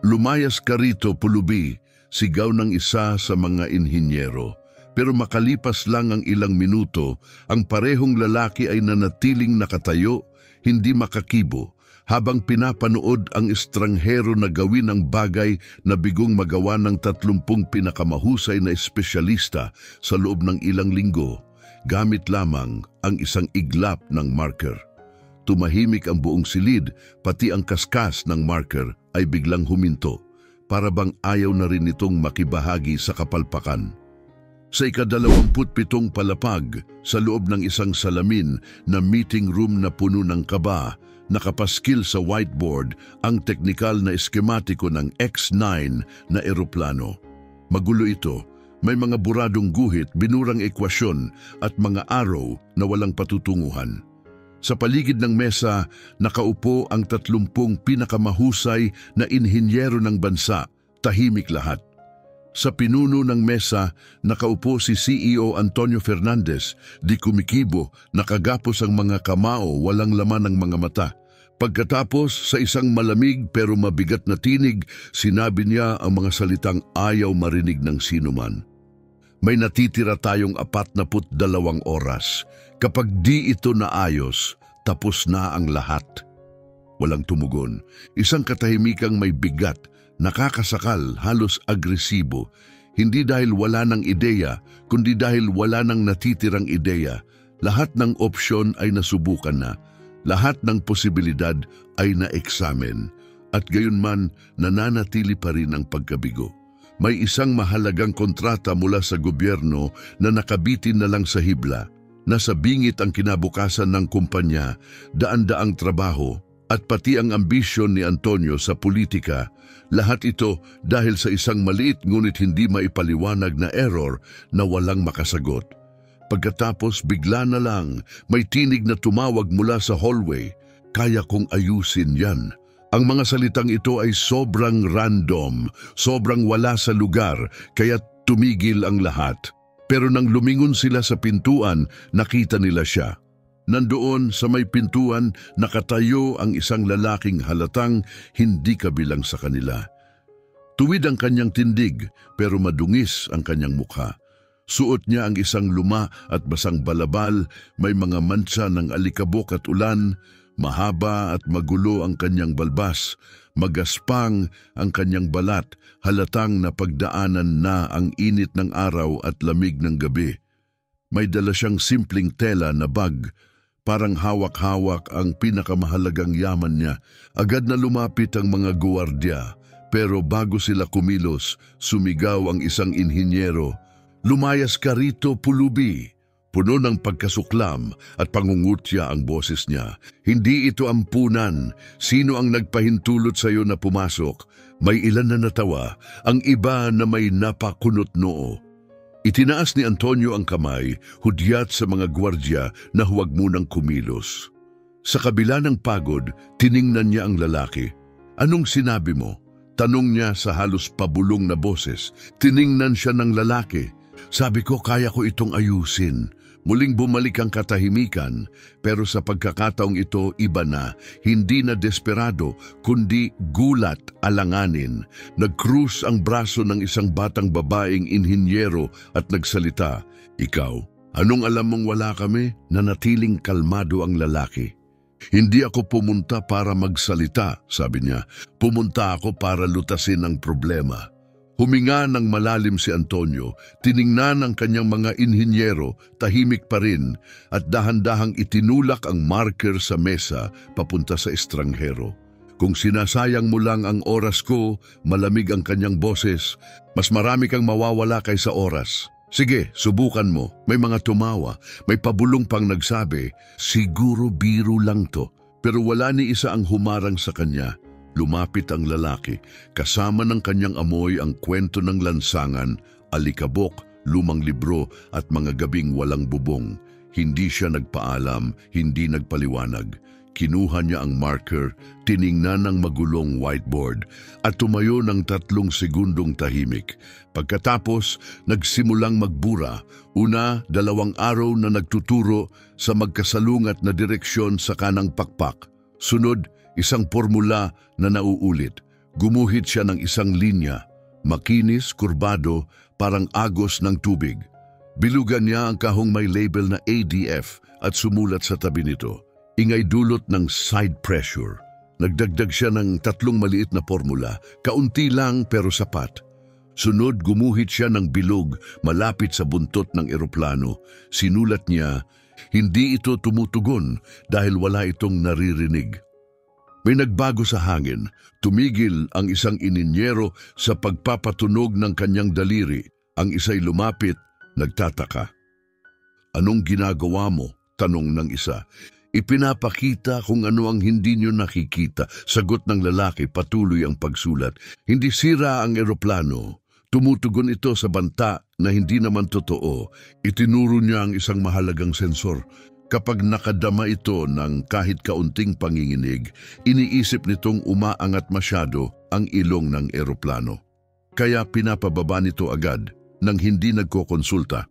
Lumayas ka rito, pulubi, sigaw ng isa sa mga inhinyero. Pero makalipas lang ang ilang minuto, ang parehong lalaki ay nanatiling nakatayo, hindi makakibo, habang pinapanood ang estranghero na gawin ang bagay na bigong magawa ng 30 pinakamahusay na espesyalista sa loob ng ilang linggo, gamit lamang ang isang iglap ng marker. Tumahimik ang buong silid, pati ang kaskas ng marker ay biglang huminto, para bang ayaw na rin itong makibahagi sa kapalpakan. Sa ika-27 palapag, sa loob ng isang salamin na meeting room na puno ng kaba, nakapaskil sa whiteboard ang teknikal na eskematiko ng X-9 na eroplano. Magulo ito, may mga buradong guhit, binurang ekwasyon at mga arrow na walang patutunguhan. Sa paligid ng mesa, nakaupo ang 30 pinakamahusay na inhinyero ng bansa, tahimik lahat. Sa pinuno ng mesa, nakaupo si CEO Antonio Fernandez, di kumikibo, nakagapos ang mga kamao, walang laman ng mga mata. Pagkatapos, sa isang malamig pero mabigat na tinig, sinabi niya ang mga salitang ayaw marinig ng sinuman. May natitira tayong 42 oras. Kapag di ito naayos, tapos na ang lahat. Walang tumugon. Isang katahimikang may bigat, nakakasakal, halos agresibo. Hindi dahil wala ng ideya, kundi dahil wala ng natitirang ideya. Lahat ng opsyon ay nasubukan na. Lahat ng posibilidad ay na-examine. At gayunman, nananatili pa rin ang pagkabigo. May isang mahalagang kontrata mula sa gobyerno na nakabitin na lang sa hibla. Nasa bingit ang kinabukasan ng kumpanya, daan-daang trabaho, at pati ang ambisyon ni Antonio sa politika. Lahat ito dahil sa isang maliit ngunit hindi maipaliwanag na error na walang makasagot. Pagkatapos bigla na lang may tinig na tumawag mula sa hallway, "Kaya kong ayusin yan." Ang mga salitang ito ay sobrang random, sobrang wala sa lugar, kaya tumigil ang lahat. Pero nang lumingon sila sa pintuan, nakita nila siya. Nandoon sa may pintuan, nakatayo ang isang lalaking halatang hindi kabilang sa kanila. Tuwid ang kanyang tindig, pero madungis ang kanyang mukha. Suot niya ang isang luma at basang balabal, may mga mansa ng alikabok at ulan, mahaba at magulo ang kanyang balbas, magaspang ang kanyang balat, halatang napagdaanan na ang init ng araw at lamig ng gabi. May dala siyang simpleng tela na bag, parang hawak-hawak ang pinakamahalagang yaman niya. Agad na lumapit ang mga guwardiya, pero bago sila kumilos, sumigaw ang isang inhinyero, "Lumayas ka rito, pulubi!" Puno ng pagkasuklam at pangungutya ang boses niya. "Hindi ito ampunan. Sino ang nagpahintulot sa iyo na pumasok?" May ilan na natawa, ang iba na may napakunot noo. Itinaas ni Antonio ang kamay, hudyat sa mga gwardya na huwag munang kumilos. Sa kabila ng pagod, tiningnan niya ang lalaki. "Anong sinabi mo?" Tanong niya sa halos pabulong na boses. Tiningnan siya ng lalaki. "Sabi ko, kaya ko itong ayusin." Muling bumalik ang katahimikan, pero sa pagkakataong ito iba na, hindi na desperado, kundi gulat, alanganin. Nag-cruise ang braso ng isang batang babaeng inhinyero at nagsalita, "Ikaw, anong alam mong wala kami?" Nanatiling kalmado ang lalaki. "Hindi ako pumunta para magsalita," sabi niya. "Pumunta ako para lutasin ang problema." Huminga ng malalim si Antonio, tiningnan ang kanyang mga inhinyero, tahimik pa rin, at dahan-dahang itinulak ang marker sa mesa papunta sa estranghero. "Kung sinasayang mo lang ang oras ko," malamig ang kanyang boses, "mas marami kang mawawala kaysa oras. Sige, subukan mo." May mga tumawa, may pabulong pang nagsabi, "Siguro biro lang to." Pero wala ni isa ang humarang sa kanya. Lumapit ang lalaki, kasama ng kanyang amoy ang kwento ng lansangan, alikabok, lumang libro at mga gabing walang bubong. Hindi siya nagpaalam, hindi nagpaliwanag. Kinuha niya ang marker, tiningnan ang magulong whiteboard at tumayo ng 3 segundong tahimik. Pagkatapos, nagsimulang magbura. Una, 2 araw na nagtuturo sa magkasalungat na direksyon sa kanang pakpak. Sunod, isang formula na nauulit. Gumuhit siya ng isang linya, makinis, kurbado, parang agos ng tubig. Bilugan niya ang kahong may label na ADF at sumulat sa tabi nito. Ingay dulot ng side pressure. Nagdagdag siya ng 3 maliit na formula, kaunti lang pero sapat. Sunod, gumuhit siya ng bilog malapit sa buntot ng eroplano. Sinulat niya, hindi ito tumutugon dahil wala itong naririnig. May nagbago sa hangin. Tumigil ang isang ininyero sa pagpapatunog ng kanyang daliri. Ang isa'y lumapit, nagtataka. Anong ginagawa mo? Tanong ng isa. Ipinapakita kung ano ang hindi niyo nakikita. Sagot ng lalaki, patuloy ang pagsulat. Hindi sira ang eroplano. Tumutugon ito sa banta na hindi naman totoo. Itinuro niya ang isang mahalagang sensor. Kapag nakadama ito ng kahit kaunting panginginig, iniisip nitong umaangat masyado ang ilong ng eroplano. Kaya pinapababa nito agad nang hindi nagkokonsulta.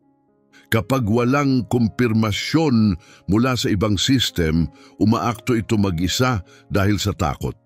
Kapag walang kumpirmasyon mula sa ibang system, umaakto ito mag-isa dahil sa takot.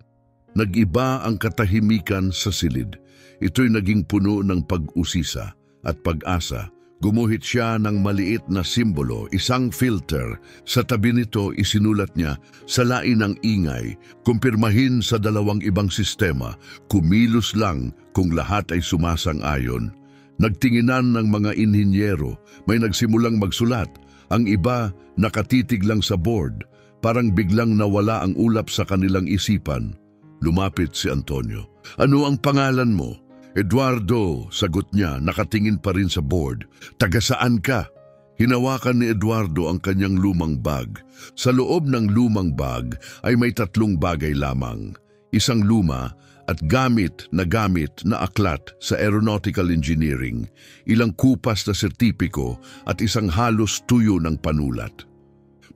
Nag-iba ang katahimikan sa silid. Ito'y naging puno ng pag-usisa at pag-asa. Gumuhit siya ng maliit na simbolo, isang filter. Sa tabi nito, isinulat niya, salain ang ingay, kumpirmahin sa 2 ibang sistema, kumilos lang kung lahat ay sumasang-ayon. Nagtinginan ng mga inhinyero, may nagsimulang magsulat. Ang iba nakatitig lang sa board, parang biglang nawala ang ulap sa kanilang isipan. Lumapit si Antonio. Ano ang pangalan mo? Eduardo, sagot niya, nakatingin pa rin sa board. Taga saan ka? Hinawakan ni Eduardo ang kanyang lumang bag. Sa loob ng lumang bag ay may 3 bagay lamang. Isang luma at gamit na aklat sa aeronautical engineering, ilang kupas na sertipiko at isang halos tuyo ng panulat.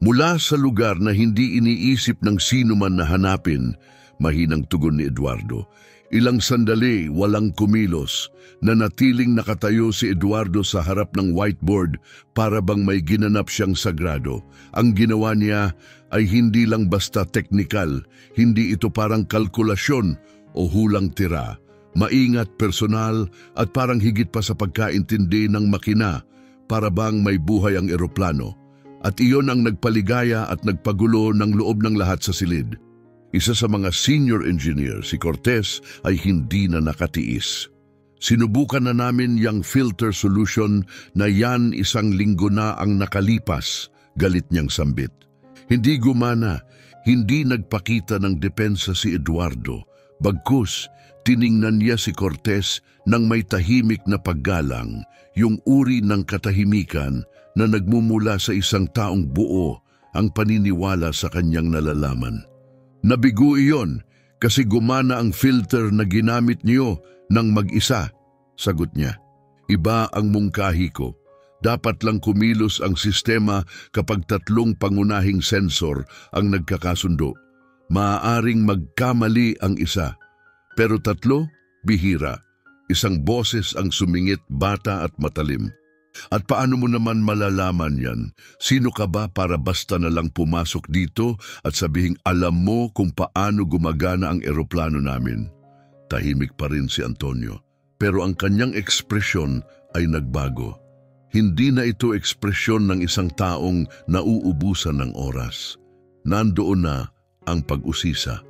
Mula sa lugar na hindi iniisip ng sino man na hanapin, mahinang tugon ni Eduardo. Ilang sandali, walang kumilos, nanatiling nakatayo si Eduardo sa harap ng whiteboard para bang may ginanap siyang sagrado. Ang ginawa niya ay hindi lang basta teknikal, hindi ito parang kalkulasyon o hulang tira, maingat, personal at parang higit pa sa pagkaintindi ng makina para bang may buhay ang eroplano. At iyon ang nagpaligaya at nagpagulo ng loob ng lahat sa silid. Isa sa mga senior engineer, si Cortez, ay hindi na nakatiis. Sinubukan na namin yung filter solution na yan 1 linggo na ang nakalipas, galit niyang sambit. Hindi gumana, hindi nagpakita ng depensa si Eduardo. Bagkus, tiningnan niya si Cortez nang may tahimik na paggalang, yung uri ng katahimikan na nagmumula sa isang taong buo ang paniniwala sa kanyang nalalaman. Nabigo iyon kasi gumana ang filter na ginamit niyo ng mag-isa, sagot niya. Iba ang mungkahi ko. Dapat lang kumilos ang sistema kapag 3 pangunahing sensor ang nagkakasundo. Maaaring magkamali ang isa, pero 3, bihira. Isang boses ang sumingit, bata at matalim. At paano mo naman malalaman yan? Sino ka ba para basta na lang pumasok dito at sabihing alam mo kung paano gumagana ang eroplano namin? Tahimik pa rin si Antonio, pero ang kanyang ekspresyon ay nagbago. Hindi na ito ekspresyon ng isang taong nauubusan ng oras. Nandoon na ang pag-usisa.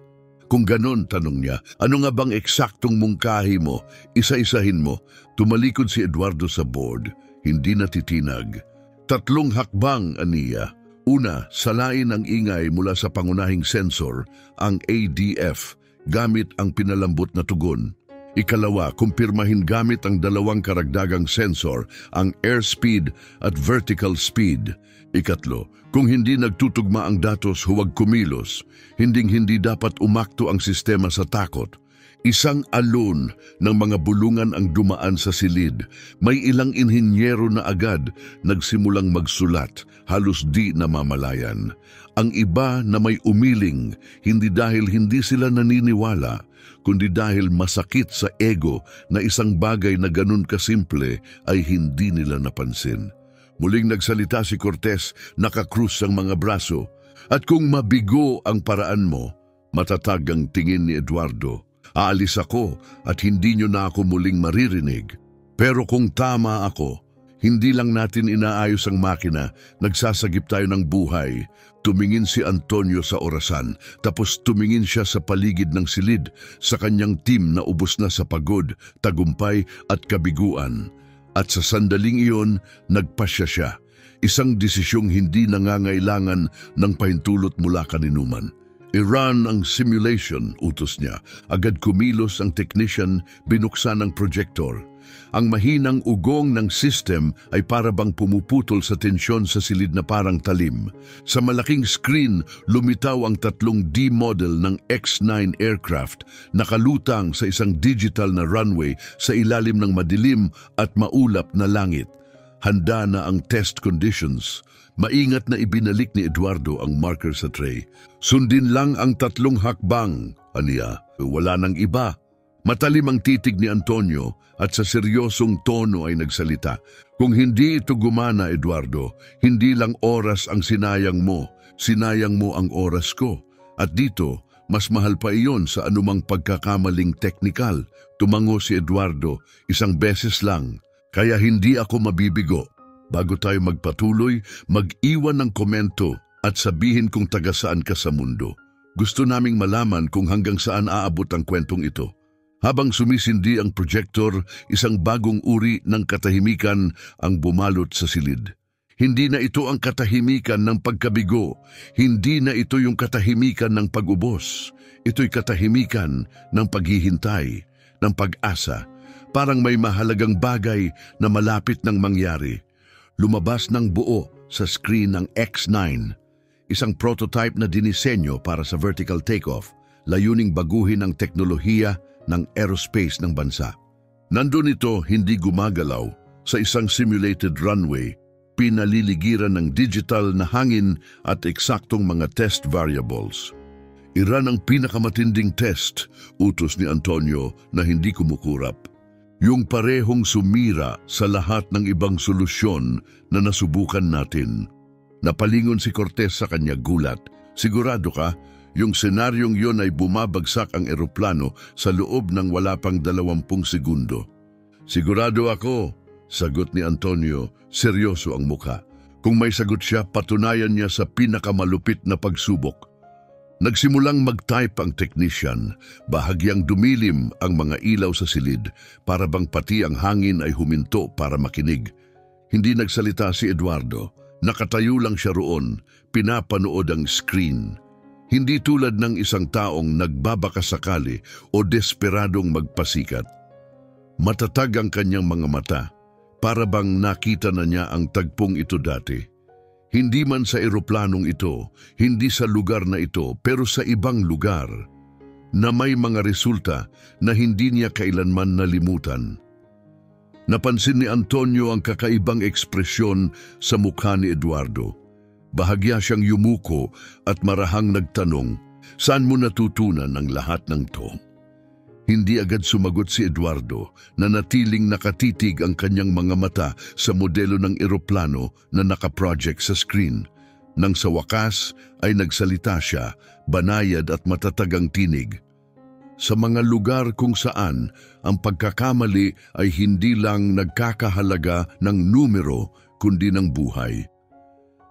Kung ganon, tanong niya, ano nga bang eksaktong mungkahi mo? Isa-isahin mo. Tumalikod si Eduardo sa board, hindi natitinag. 3 hakbang, aniya. Una, salain ang ingay mula sa pangunahing sensor, ang ADF, gamit ang pinalambot na tugon. Ikalawa, kumpirmahin gamit ang 2 karagdagang sensor, ang airspeed at vertical speed. Ikatlo, kung hindi nagtutugma ang datos, huwag kumilos. Hinding-hindi dapat umakto ang sistema sa takot. Isang alon ng mga bulungan ang dumaan sa silid. May ilang inhinyero na agad nagsimulang magsulat, halos di namamalayan. Ang iba na may umiling, hindi dahil hindi sila naniniwala, kundi dahil masakit sa ego na isang bagay na ganun kasimple ay hindi nila napansin. Muling nagsalita si Cortez, nakakrus ang mga braso. At kung mabigo ang paraan mo, matatag ang tingin ni Eduardo. Aalis ako at hindi nyo na ako muling maririnig. Pero kung tama ako, hindi lang natin inaayos ang makina, nagsasagip tayo ng buhay. Tumingin si Antonio sa orasan, tapos tumingin siya sa paligid ng silid, sa kanyang team na ubos na sa pagod, tagumpay at kabiguan. At sa sandaling iyon, nagpasya siya. Isang desisyong hindi nangangailangan ng pahintulot mula kaninuman. I-run ang simulation, utos niya. Agad kumilos ang technician, binuksan ang projector. Ang mahinang ugong ng system ay para bang pumuputol sa tensyon sa silid na parang talim. Sa malaking screen, lumitaw ang 3D model ng X-9 aircraft, nakalutang sa isang digital na runway sa ilalim ng madilim at maulap na langit. Handa na ang test conditions. Maingat na ibinalik ni Eduardo ang marker sa tray. Sundin lang ang 3 hakbang, aniya. Wala nang iba. Matalim ang titig ni Antonio at sa seryosong tono ay nagsalita. Kung hindi ito gumana, Eduardo, hindi lang oras ang sinayang mo ang oras ko. At dito, mas mahal pa iyon sa anumang pagkakamaling teknikal. Tumango si Eduardo, isang beses lang. Kaya hindi ako mabibigo. Bago tayo magpatuloy, mag-iwan ng komento at sabihin kung taga saan ka sa mundo. Gusto naming malaman kung hanggang saan aabot ang kwentong ito. Habang sumisindi ang projector, isang bagong uri ng katahimikan ang bumalot sa silid. Hindi na ito ang katahimikan ng pagkabigo. Hindi na ito yung katahimikan ng pag-ubos. Ito'y katahimikan ng paghihintay, ng pag-asa. Parang may mahalagang bagay na malapit ng mangyari. Lumabas ng buo sa screen ng X-9. Isang prototype na dinisenyo para sa vertical takeoff, layuning baguhin ang teknolohiya ng aerospace ng bansa. Nandun ito hindi gumagalaw sa isang simulated runway, pinaliligiran ng digital na hangin at eksaktong mga test variables. Iran ang pinakamatinding test, utos ni Antonio na hindi kumukurap. Yung parehong sumira sa lahat ng ibang solusyon na nasubukan natin. Napalingon si Cortez sa kanya gulat. Sigurado ka? Yung senaryong yon ay bumabagsak ang eroplano sa loob ng wala pang 20 segundo. Sigurado ako, sagot ni Antonio, seryoso ang mukha. Kung may sagot siya, patunayan niya sa pinakamalupit na pagsubok. Nagsimulang mag-type ang technician, bahagyang dumilim ang mga ilaw sa silid, para bang pati ang hangin ay huminto para makinig. Hindi nagsalita si Eduardo, nakatayo lang siya roon, pinapanood ang screen. Hindi tulad ng isang taong nagbabakasakali o desperadong magpasikat. Matatag ang kanyang mga mata, para bang nakita na niya ang tagpong ito dati. Hindi man sa eroplanong ito, hindi sa lugar na ito, pero sa ibang lugar, na may mga resulta na hindi niya kailanman nalimutan. Napansin ni Antonio ang kakaibang ekspresyon sa mukha ni Eduardo. Bahagya siyang yumuko at marahang nagtanong, saan mo natutunan ang lahat ng to? Hindi agad sumagot si Eduardo, na natiling nakatitig ang kanyang mga mata sa modelo ng eroplano na nakaproject sa screen. Nang sa wakas ay nagsalita siya, banayad at matatag ang tinig. Sa mga lugar kung saan ang pagkakamali ay hindi lang nagkakahalaga ng numero kundi ng buhay.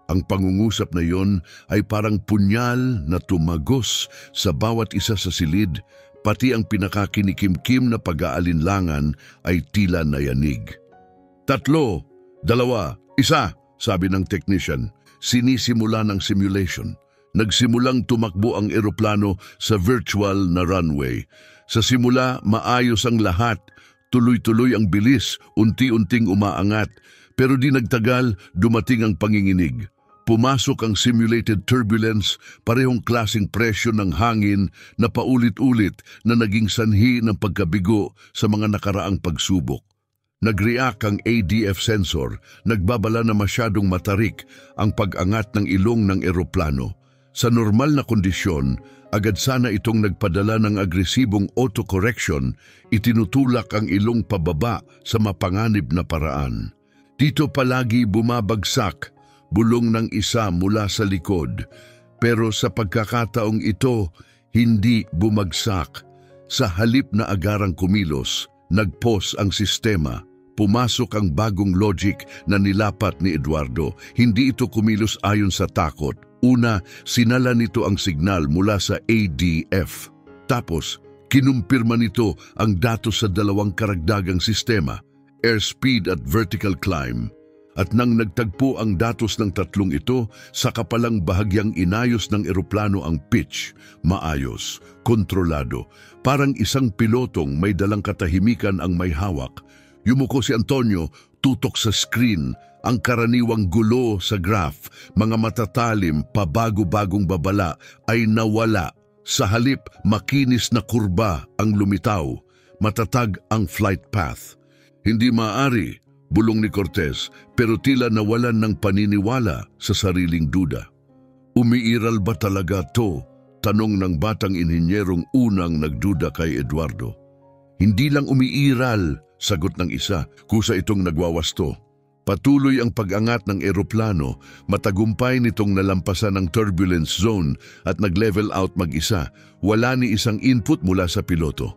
Ang pangungusap na yon ay parang punyal na tumagos sa bawat isa sa silid, pati ang pinakakinikimkim na pag-aalinlangan ay tila nayanig. 3, 2, 1, sabi ng technician. Sinisimula ng simulation. Nagsimulang tumakbo ang eroplano sa virtual na runway. Sa simula, maayos ang lahat. Tuloy-tuloy ang bilis, unti-unting umaangat. Pero di nagtagal, dumating ang panginginig. Pumasok ang simulated turbulence, parehong klaseng presyo ng hangin na paulit-ulit na naging sanhi ng pagkabigo sa mga nakaraang pagsubok. Nag-react ang ADF sensor, nagbabala na masyadong matarik ang pag-angat ng ilong ng eroplano. Sa normal na kondisyon, agad sana itong nagpadala ng agresibong autocorrection, itinutulak ang ilong pababa sa mapanganib na paraan. Dito palagi bumabagsak, bulong ng isa mula sa likod, pero sa pagkakataong ito, hindi bumagsak. Sa halip na agarang kumilos, nag-pause ang sistema. Pumasok ang bagong logic na nilapat ni Eduardo. Hindi ito kumilos ayon sa takot. Una, sinala nito ang signal mula sa ADF. Tapos, kinumpirma nito ang datos sa dalawang karagdagang sistema, airspeed at vertical climb. At nang nagtagpo ang datos ng tatlong ito, saka palang bahagyang inayos ng eroplano ang pitch, maayos, kontrolado. Parang isang pilotong may dalang katahimikan ang may hawak. Yumuko si Antonio, tutok sa screen, ang karaniwang gulo sa graph, mga matatalim, pabago-bagong babala ay nawala. Sa halip, makinis na kurba ang lumitaw, matatag ang flight path. Hindi maaari, bulong ni Cortez, pero tila nawalan ng paniniwala sa sariling duda. Umiiral ba talaga to? Tanong ng batang inhinyerong unang nagduda kay Eduardo. Hindi lang umiiral, sagot ng isa, kusa itong nagwawasto. Patuloy ang pag-angat ng eroplano, matagumpay nitong nalampasan ang turbulence zone at nag-level out mag-isa. Wala ni isang input mula sa piloto.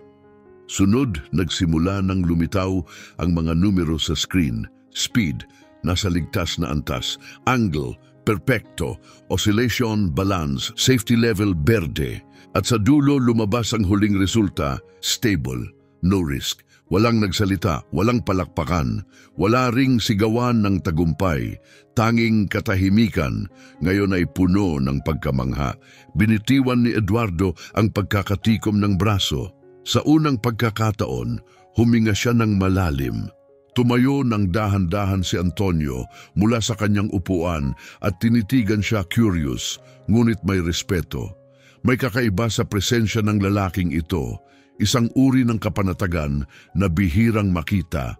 Sunod, nagsimula ng lumitaw ang mga numero sa screen. Speed, nasa ligtas na antas. Angle, perfecto. Oscillation, balance. Safety level, berde. At sa dulo, lumabas ang huling resulta, stable, no risk. Walang nagsalita, walang palakpakan. Wala ring sigawan ng tagumpay. Tanging katahimikan, ngayon ay puno ng pagkamangha. Binitiwan ni Eduardo ang pagkakatikom ng braso. Sa unang pagkakataon, huminga siya ng malalim. Tumayo ng dahan-dahan si Antonio mula sa kanyang upuan at tinitigan siya curious, ngunit may respeto. May kakaiba sa presensya ng lalaking ito, isang uri ng kapanatagan na bihirang makita.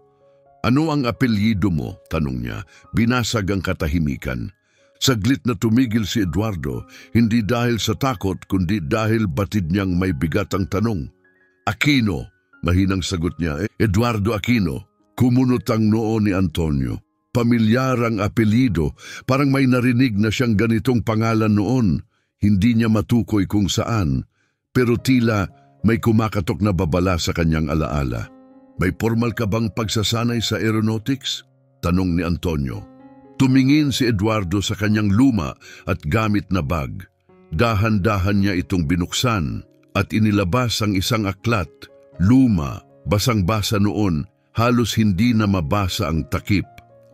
Ano ang apelyido mo? Tanong niya. Binasag ang katahimikan. Saglit na tumigil si Eduardo, hindi dahil sa takot kundi dahil batid niyang may bigat ang tanong. Aquino, mahinang sagot niya. Eduardo Aquino. Kumunot ang noo ni Antonio. Pamilyar ang apelyido, parang may narinig na siyang ganitong pangalan noon. Hindi niya matukoy kung saan, pero tila may kumakatok na babala sa kanyang alaala. May formal ka bang pagsasanay sa aeronautics? Tanong ni Antonio. Tumingin si Eduardo sa kanyang luma at gamit na bag. Dahan-dahan niya itong binuksan at inilabas ang isang aklat. Luma, basang-basa noon, halos hindi na mabasa ang takip.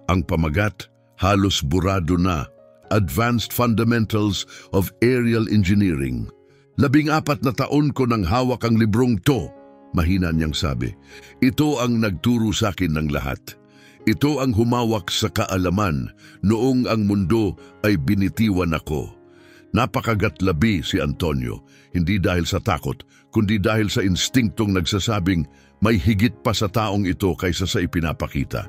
Ang pamagat, halos burado na. Advanced Fundamentals of Aerial Engineering. 14 na taon ko nang hawak ang librong to, mahina niyang sabi. Ito ang nagturo sa akin ng lahat. Ito ang humawak sa kaalaman noong ang mundo ay binitiwan ako. Napakagatlabi si Antonio, hindi dahil sa takot, kundi dahil sa instinktong nagsasabing may higit pa sa taong ito kaysa sa ipinapakita.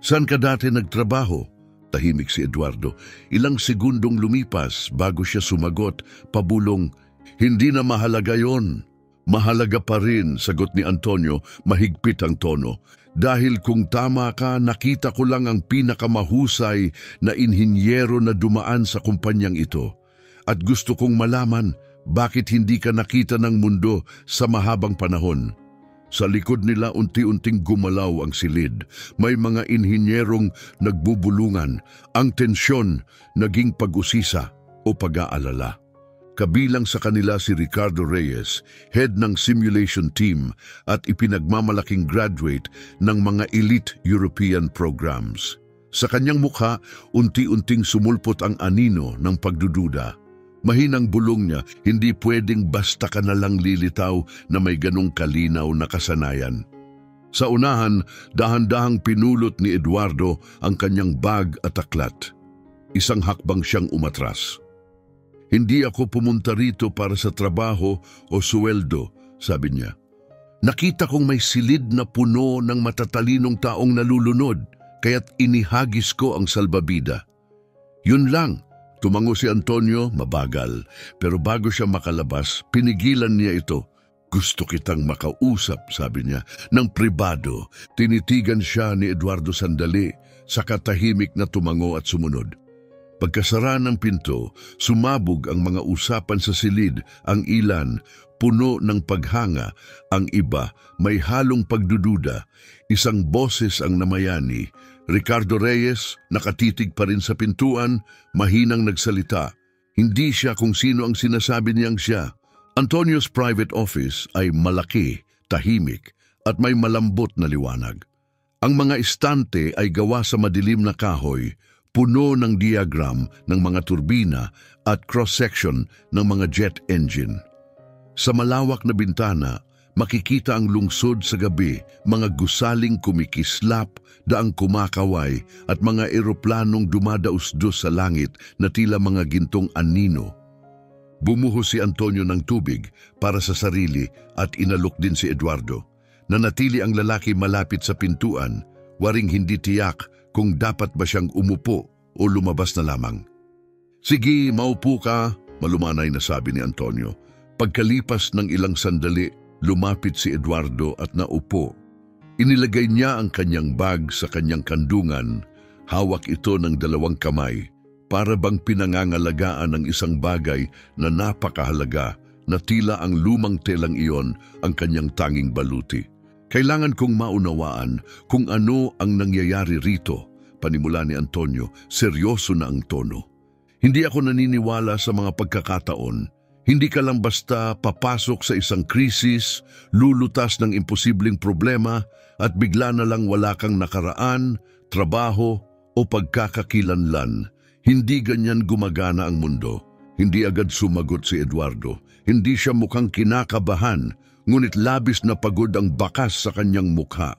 Saan ka dati nagtrabaho? Tahimik si Eduardo. Ilang segundong lumipas bago siya sumagot, pabulong, hindi na mahalaga yon. Mahalaga pa rin, sagot ni Antonio, mahigpit ang tono. Dahil kung tama ka, nakita ko lang ang pinakamahusay na inhinyero na dumaan sa kumpanyang ito. At gusto kong malaman, bakit hindi ka nakita ng mundo sa mahabang panahon? Sa likod nila unti-unting gumalaw ang silid. May mga inhinyerong nagbubulungan. Ang tensyon naging pag-usisa o pag-aalala. Kabilang sa kanila si Ricardo Reyes, head ng simulation team at ipinagmamalaking graduate ng mga elite European programs. Sa kanyang mukha, unti-unting sumulpot ang anino ng pagdududa. Mahinang bulong niya, hindi pwedeng basta ka na lang lilitaw na may ganong kalinaw na kasanayan. Sa unahan, dahan-dahang pinulot ni Eduardo ang kanyang bag at aklat. Isang hakbang siyang umatras. Hindi ako pumunta rito para sa trabaho o suweldo, sabi niya. Nakita kong may silid na puno ng matatalinong taong nalulunod, kaya't inihagis ko ang salbabida. Yun lang. Tumango si Antonio, mabagal, pero bago siya makalabas, pinigilan niya ito. Gusto kitang makausap, sabi niya, ng pribado. Tinitigan siya ni Eduardo sandali, saka tahimik na tumango at sumunod. Pagkasara ng pinto, sumabog ang mga usapan sa silid, ang ilan, puno ng paghanga, ang iba may halong pagdududa. Isang boses ang namayani. Ricardo Reyes, nakatitig pa rin sa pintuan, mahinang nagsalita. Hindi siya kung sino ang sinasabi niyang siya. Antonio's private office ay malaki, tahimik, at may malambot na liwanag. Ang mga estante ay gawa sa madilim na kahoy, puno ng diagram ng mga turbina at cross-section ng mga jet engine. Sa malawak na bintana, makikita ang lungsod sa gabi, mga gusaling kumikislap, daang kumakaway at mga eroplanong dumadausdos sa langit na tila mga gintong anino. Bumuhos si Antonio ng tubig para sa sarili at inalok din si Eduardo. Nanatili ang lalaki malapit sa pintuan, waring hindi tiyak kung dapat ba siyang umupo o lumabas na lamang. "Sige, maupo ka," malumanay na sabi ni Antonio. Pagkalipas ng ilang sandali, lumapit si Eduardo at naupo. Inilagay niya ang kanyang bag sa kanyang kandungan. Hawak ito ng 2 kamay, para bang pinangangalagaan ng isang bagay na napakahalaga na tila ang lumang telang iyon ang kanyang tanging baluti. "Kailangan kong maunawaan kung ano ang nangyayari rito," panimula ni Antonio. Seryoso na ang tono. "Hindi ako naniniwala sa mga pagkakataon. Hindi ka lang basta papasok sa isang krisis, lulutas ng imposibleng problema at bigla na lang wala kang nakaraan, trabaho o pagkakakilanlan. Hindi ganyan gumagana ang mundo." Hindi agad sumagot si Eduardo. Hindi siya mukhang kinakabahan, ngunit labis na pagod ang bakas sa kanyang mukha.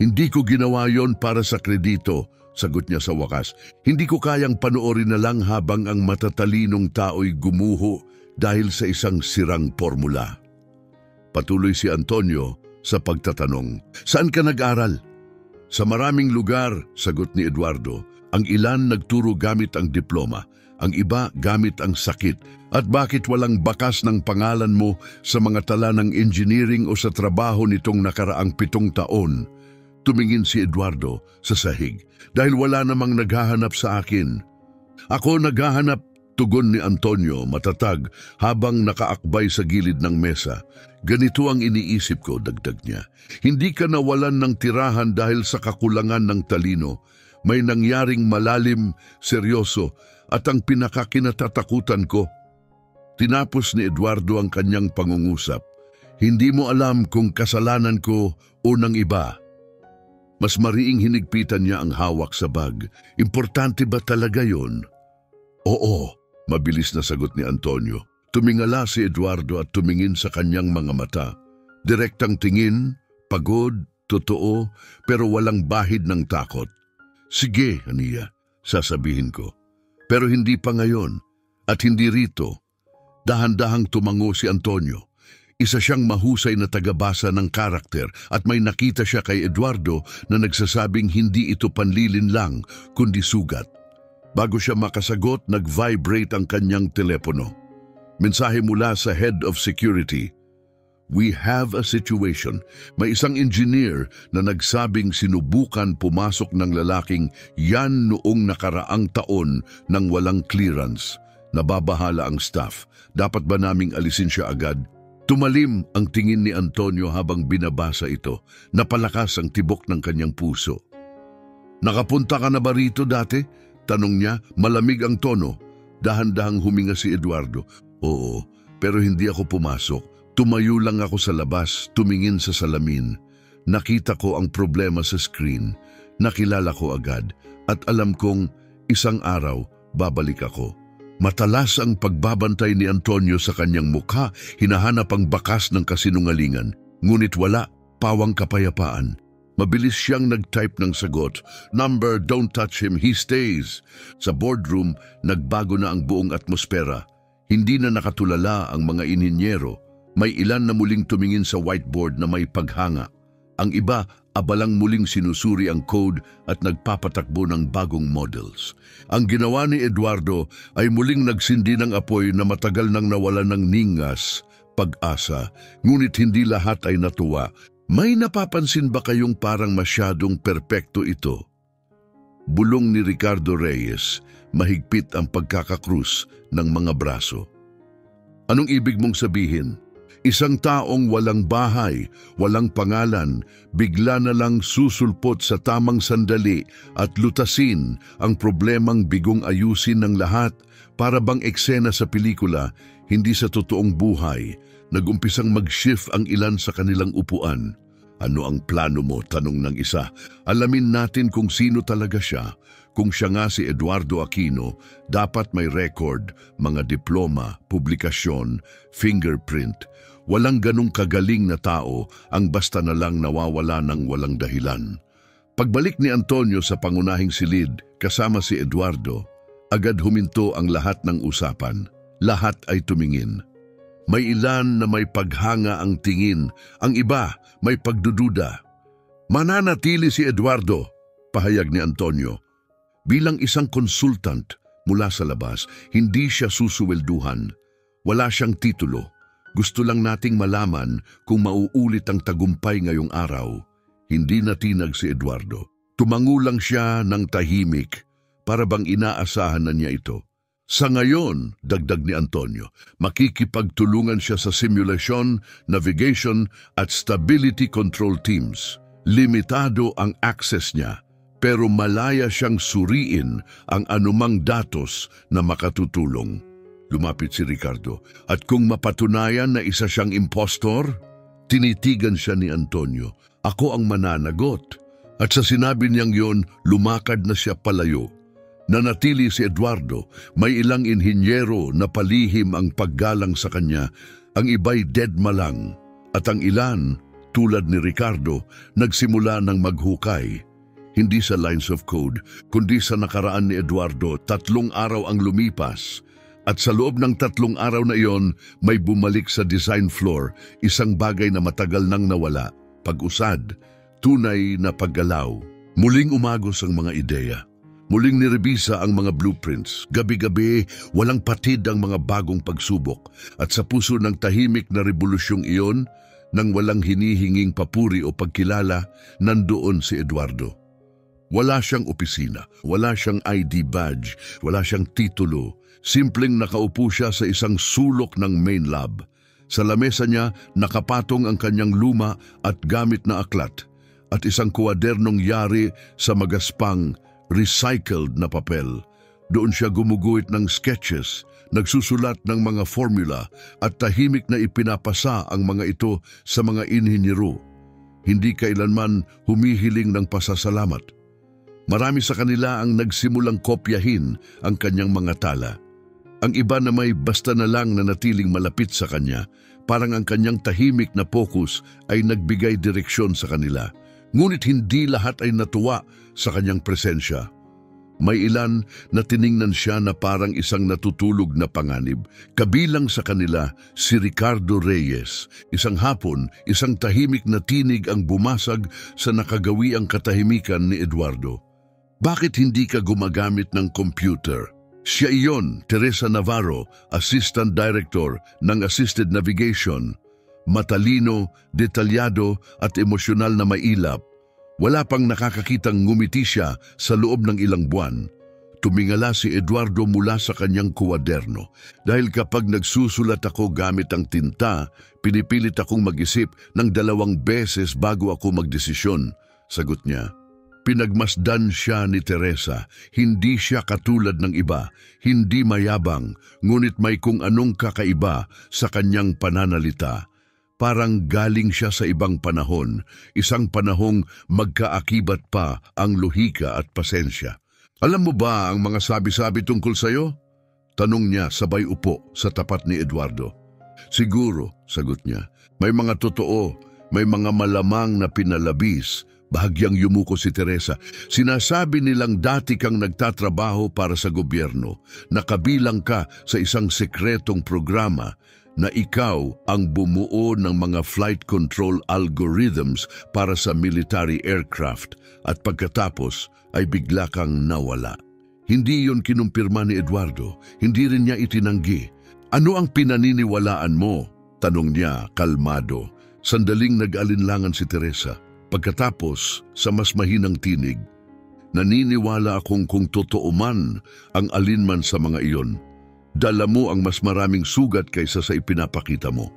"Hindi ko ginawa yon para sa kredito," sagot niya sa wakas. "Hindi ko kayang panoorin na lang habang ang matatalinong tao'y gumuho dahil sa isang sirang formula." Patuloy si Antonio sa pagtatanong. "Saan ka nag-aral?" "Sa maraming lugar," sagot ni Eduardo. "Ang ilan nagturo gamit ang diploma, ang iba gamit ang sakit. At bakit walang bakas ng pangalan mo sa mga tala ng engineering o sa trabaho nitong nakaraang 7 taon? Tumingin si Eduardo sa sahig. "Dahil wala namang naghahanap sa akin." "Ako naghahanap," tugon ni Antonio matatag habang nakaakbay sa gilid ng mesa. "Ganito ang iniisip ko," dagdag niya. "Hindi ka nawalan ng tirahan dahil sa kakulangan ng talino. May nangyaring malalim, seryoso, at ang pinakakinatatakutan ko." Tinapos ni Eduardo ang kanyang pangungusap. "Hindi mo alam kung kasalanan ko o ng iba." Mas mariing hinigpitan niya ang hawak sa bag. "Importante ba talaga yon?" "Oo," mabilis na sagot ni Antonio. Tumingala si Eduardo at tumingin sa kanyang mga mata. Direktang tingin, pagod, totoo, pero walang bahid ng takot. "Sige, Ania, sasabihin ko. Pero hindi pa ngayon at hindi rito." Dahan-dahang tumango si Antonio. Isa siyang mahusay na tagabasa ng karakter at may nakita siya kay Eduardo na nagsasabing hindi ito panlilin lang kundi sugat. Bago siya makasagot, nag-vibrate ang kanyang telepono. Mensahe mula sa Head of Security. "We have a situation." May isang engineer na nagsabing sinubukan pumasok ng lalaking yan noong nakaraang taon nang walang clearance. Nababahala ang staff. Dapat ba naming alisin siya agad? Tumalim ang tingin ni Antonio habang binabasa ito. Napalakas ang tibok ng kanyang puso. "Nakapunta ka na ba rito dati?" tanong niya. Malamig ang tono. Dahan-dahang huminga si Eduardo. "Oo, pero hindi ako pumasok. Tumayo lang ako sa labas, tumingin sa salamin. Nakita ko ang problema sa screen. Nakilala ko agad. At alam kong isang araw babalik ako." Matalas ang pagbabantay ni Antonio sa kanyang mukha, hinahanap ang bakas ng kasinungalingan. Ngunit wala, pawang kapayapaan. Mabilis siyang nag-type ng sagot. "Number, don't touch him, he stays." Sa boardroom, nagbago na ang buong atmosfera. Hindi na nakatulala ang mga inhinyero. May ilan na muling tumingin sa whiteboard na may paghanga. Ang iba, abalang muling sinusuri ang code at nagpapatakbo ng bagong models. Ang ginawa ni Eduardo ay muling nagsindi ng apoy na matagal nang nawalan ng ningas, pag-asa, ngunit hindi lahat ay natuwa. "May napapansin ba kayong parang masyadong perpekto ito?" Bulong ni Ricardo Reyes, mahigpit ang pagkakakrus ng mga braso. "Anong ibig mong sabihin?" Isang taong walang bahay, walang pangalan, bigla na lang susulpot sa tamang sandali at lutasin ang problemang bigong ayusin ng lahat para bang eksena sa pelikula, hindi sa totoong buhay. Nag-umpisang mag-shift ang ilan sa kanilang upuan. Ano ang plano mo? Tanong ng isa. Alamin natin kung sino talaga siya. Kung siya nga si Eduardo Aquino, dapat may record, mga diploma, publikasyon, fingerprint. Walang ganong kagaling na tao ang basta na lang nawawala ng walang dahilan. Pagbalik ni Antonio sa pangunahing silid kasama si Eduardo, agad huminto ang lahat ng usapan. Lahat ay tumingin. May ilan na may paghanga ang tingin, ang iba may pagdududa. Mananatili si Eduardo, pahayag ni Antonio. Bilang isang consultant mula sa labas, hindi siya susuwelduhan. Wala siyang titulo. Gusto lang nating malaman kung mauulit ang tagumpay ngayong araw. Hindi natinag si Eduardo. Tumango lang siya ng tahimik para bang inaasahan na niya ito. Sa ngayon, dagdag ni Antonio, makikipagtulungan siya sa simulation, navigation at stability control teams. Limitado ang access niya, pero malaya siyang suriin ang anumang datos na makatutulong. Lumapit si Ricardo, at kung mapatunayan na isa siyang impostor, tinitigan siya ni Antonio. Ako ang mananagot. At sa sinabi niyang yon, lumakad na siya palayo. Nanatili si Eduardo, may ilang inhinyero na palihim ang paggalang sa kanya, ang iba'y deadma lang. At ang ilan, tulad ni Ricardo, nagsimula ng maghukay. Hindi sa lines of code, kundi sa nakaraan ni Eduardo, 3 araw ang lumipas. At sa loob ng 3 araw na iyon, may bumalik sa design floor, isang bagay na matagal nang nawala, pag-usad, tunay na paggalaw. Muling umagos ang mga ideya. Muling nirebisa ang mga blueprints. Gabi-gabi, walang patid ang mga bagong pagsubok. At sa puso ng tahimik na revolusyong iyon, nang walang hinihinging papuri o pagkilala, nandoon si Eduardo. Wala siyang opisina, wala siyang ID badge, wala siyang titulo. Simpleng nakaupo siya sa isang sulok ng main lab. Sa lamesa niya, nakapatong ang kanyang luma at gamit na aklat at isang kuwadernong yari sa magaspang, recycled na papel. Doon siya gumuguhit ng sketches, nagsusulat ng mga formula at tahimik na ipinapasa ang mga ito sa mga inhinyero. Hindi kailanman humihiling ng pasasalamat. Marami sa kanila ang nagsimulang kopyahin ang kanyang mga tala. Ang iba na may basta na lang na natiling malapit sa kanya, parang ang kanyang tahimik na focus ay nagbigay direksyon sa kanila. Ngunit hindi lahat ay natuwa sa kanyang presensya. May ilan na tiningnan siya na parang isang natutulog na panganib. Kabilang sa kanila si Ricardo Reyes. Isang hapon, isang tahimik na tinig ang bumasag sa nakagawiang katahimikan ni Eduardo. Bakit hindi ka gumagamit ng computer? Siya iyon, Teresa Navarro, Assistant Director ng Assisted Navigation. Matalino, detalyado at emosyonal na mailap. Wala pang nakakakitang ngumiti siya sa loob ng ilang buwan. Tumingala si Eduardo mula sa kanyang kuwaderno. Dahil kapag nagsusulat ako gamit ang tinta, pinipilit akong mag-isip ng 2 beses bago ako magdesisyon, sagot niya. Pinagmasdan siya ni Teresa. Hindi siya katulad ng iba, hindi mayabang, ngunit may kung anong kakaiba sa kanyang pananalita. Parang galing siya sa ibang panahon, isang panahong magkaakibat pa ang lohika at pasensya. Alam mo ba ang mga sabi-sabi tungkol sa'yo? Tanong niya sabay upo sa tapat ni Eduardo. Siguro, sagot niya, may mga totoo, may mga malamang na pinalabis. Bahagyang yumuko si Teresa. Sinasabi nilang dati kang nagtatrabaho para sa gobyerno, nakabilang ka sa isang sekretong programa, na ikaw ang bumuo ng mga flight control algorithms para sa military aircraft at pagkatapos ay bigla kang nawala. Hindi yon kinumpirma ni Eduardo, hindi rin niya itinanggi. Ano ang pinaniniwalaan mo? Tanong niya, kalmado. Sandaling nag-alinlangan si Teresa. Pagkatapos, sa mas mahinang tinig, naniniwala akong kung totoo man ang alinman sa mga iyon, dala mo ang mas maraming sugat kaysa sa ipinapakita mo.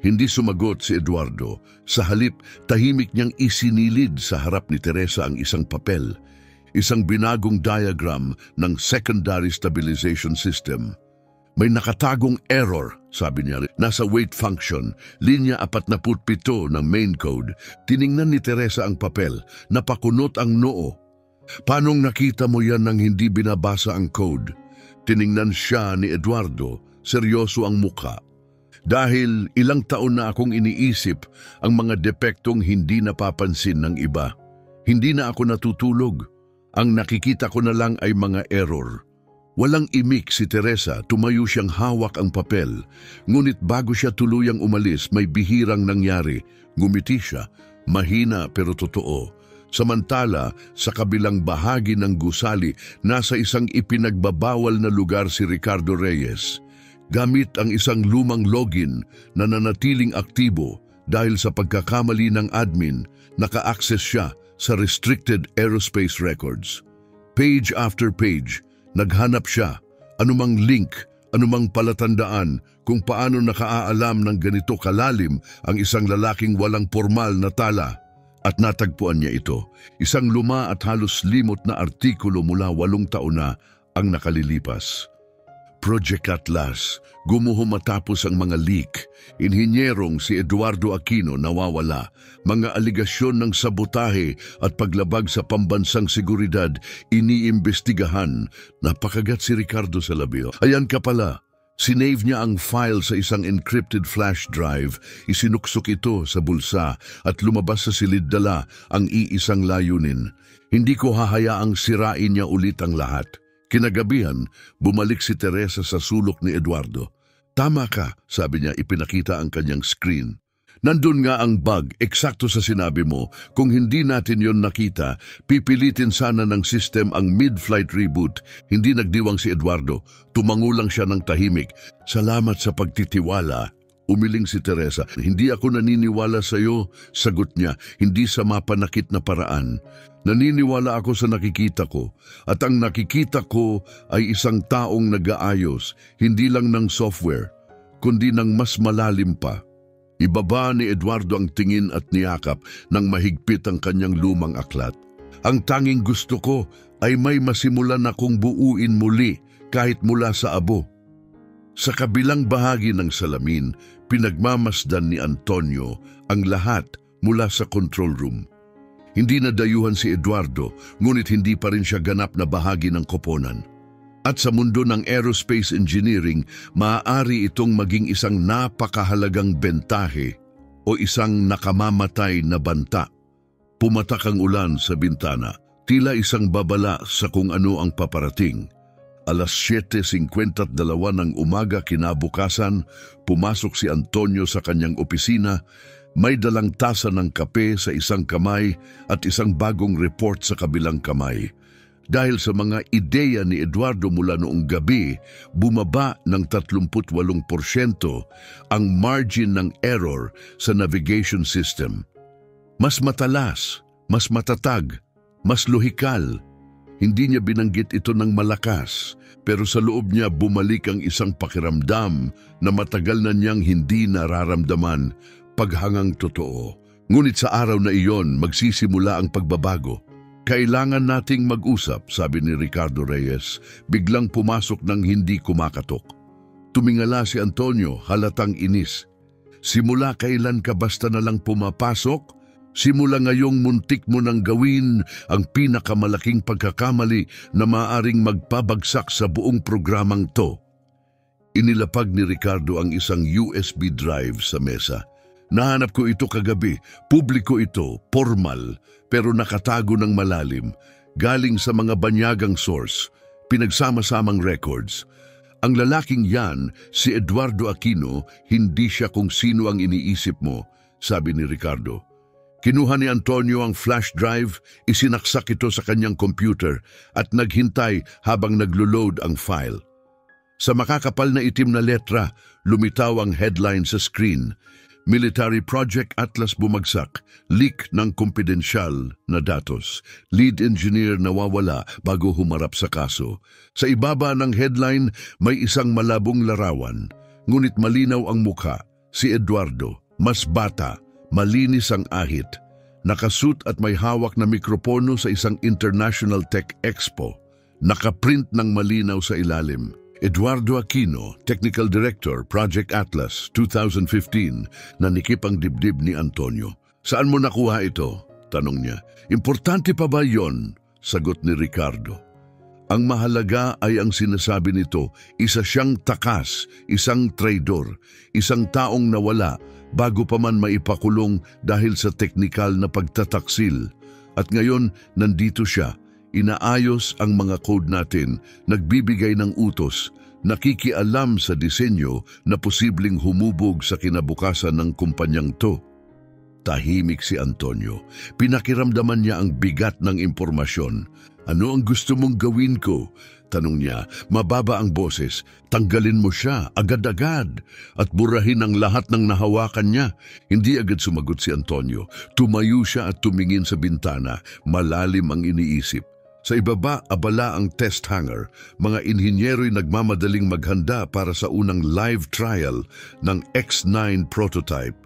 Hindi sumagot si Eduardo. Sa halip, tahimik niyang isinilid sa harap ni Teresa ang isang papel, isang binagong diagram ng secondary stabilization system. May nakatagong error, sabi niya. Nasa weight function, linya 47 ng main code. Tiningnan ni Teresa ang papel, napakunot ang noo. Paanong nakita mo yan nang hindi binabasa ang code? Tiningnan siya ni Eduardo, seryoso ang mukha. Dahil ilang taon na akong iniisip ang mga depektong hindi napapansin ng iba. Hindi na ako natutulog. Ang nakikita ko na lang ay mga error. Walang imik si Teresa, tumayo siyang hawak ang papel. Ngunit bago siya tuluyang umalis, may bihirang nangyari. Ngumiti siya, mahina pero totoo. Samantala, sa kabilang bahagi ng gusali, nasa isang ipinagbabawal na lugar si Ricardo Reyes. Gamit ang isang lumang login na nanatiling aktibo dahil sa pagkakamali ng admin, naka-access siya sa restricted aerospace records. Page after page, naghanap siya, anumang link, anumang palatandaan kung paano nakaaalam ng ganito kalalim ang isang lalaking walang formal na tala. At natagpuan niya ito, isang luma at halos limot na artikulo mula 8 taon na ang nakalilipas. Project Atlas, gumuho matapos ang mga leak. Inhinyerong si Eduardo Aquino nawawala. Mga aligasyon ng sabotahe at paglabag sa pambansang seguridad iniimbestigahan. Napakagat si Ricardo sa labio. Ayan ka pala. Sinave niya ang file sa isang encrypted flash drive, isinuksok ito sa bulsa at lumabas sa silid-dala ang iisang layunin. Hindi ko hahayaang sirain niya ulit ang lahat. Kinagabihan, bumalik si Teresa sa sulok ni Eduardo. Tama ka, sabi niya, ipinakita ang kanyang screen. Nandun nga ang bug, eksakto sa sinabi mo. Kung hindi natin yon nakita, pipilitin sana ng system ang mid-flight reboot. Hindi nagdiwang si Eduardo. Tumangulang siya ng tahimik. Salamat sa pagtitiwala. Umiling si Teresa. Hindi ako naniniwala sa iyo, sagot niya, hindi sa mapanakit na paraan. Naniniwala ako sa nakikita ko, at ang nakikita ko ay isang taong nag-aayos, hindi lang ng software, kundi ng mas malalim pa. Ibaba ni Eduardo ang tingin at niyakap nang mahigpit ang kanyang lumang aklat. Ang tanging gusto ko ay may masimulan akong buuin muli kahit mula sa abo. Sa kabilang bahagi ng salamin, pinagmamasdan ni Antonio ang lahat mula sa control room. Hindi na dayuhan si Eduardo, ngunit hindi pa rin siya ganap na bahagi ng koponan. At sa mundo ng aerospace engineering, maaari itong maging isang napakahalagang bentahe o isang nakamamatay na banta. Pumatak ang ulan sa bintana, tila isang babala sa kung ano ang paparating. Alas 7:52 ng umaga kinabukasan, pumasok si Antonio sa kanyang opisina. May dalang tasa ng kape sa isang kamay at isang bagong report sa kabilang kamay. Dahil sa mga ideya ni Eduardo mula noong gabi, bumaba ng 38% ang margin ng error sa navigation system. Mas matalas, mas matatag, mas lohikal. Hindi niya binanggit ito ng malakas, pero sa loob niya bumalik ang isang pakiramdam na matagal na niyang hindi nararamdaman, paghangang totoo. Ngunit sa araw na iyon, magsisimula ang pagbabago. Kailangan nating mag-usap, sabi ni Ricardo Reyes, biglang pumasok ng hindi kumakatok. Tumingala si Antonio, halatang inis. Simula kailan ka basta na lang pumapasok? Simula ngayong muntik mo nang gawin ang pinakamalaking pagkakamali na maaring magpabagsak sa buong programang to. Inilapag ni Ricardo ang isang USB drive sa mesa. Nahanap ko ito kagabi, publiko ito, formal, pero nakatago ng malalim, galing sa mga banyagang source, pinagsama-samang records. Ang lalaking yan, si Eduardo Aquino, hindi siya kung sino ang iniisip mo, sabi ni Ricardo. Kinuha ni Antonio ang flash drive, isinaksak ito sa kanyang computer at naghintay habang naglo-load ang file. Sa makakapal na itim na letra, lumitaw ang headline sa screen. Military Project Atlas bumagsak, leak ng kumpidensyal na datos. Lead engineer nawawala bago humarap sa kaso. Sa ibaba ng headline, may isang malabong larawan, ngunit malinaw ang mukha. Si Eduardo, mas bata, malinis ang ahit, nakasuit at may hawak na mikropono sa isang International Tech Expo. Nakaprint ng malinaw sa ilalim. Eduardo Aquino, Technical Director, Project Atlas, 2015, nanikip ang dibdib ni Antonio. Saan mo nakuha ito? Tanong niya. Importante pa ba yon? Sagot ni Ricardo. Ang mahalaga ay ang sinasabi nito, isa siyang takas, isang traidor, isang taong nawala bago pa man maipakulong dahil sa teknikal na pagtataksil. At ngayon, nandito siya, inaayos ang mga code natin, nagbibigay ng utos, nakikialam sa disenyo na posibleng humubog sa kinabukasan ng kumpanyang to. Tahimik si Antonio. Pinakiramdaman niya ang bigat ng impormasyon. Ano ang gusto mong gawin ko? Tanong niya. Mababa ang boses. Tanggalin mo siya, agad-agad. At burahin ang lahat ng nahawakan niya. Hindi agad sumagot si Antonio. Tumayo siya at tumingin sa bintana. Malalim ang iniisip. Sa ibaba, abala ang test hangar. Mga inhinyero'y nagmamadaling maghanda para sa unang live trial ng X9 prototype.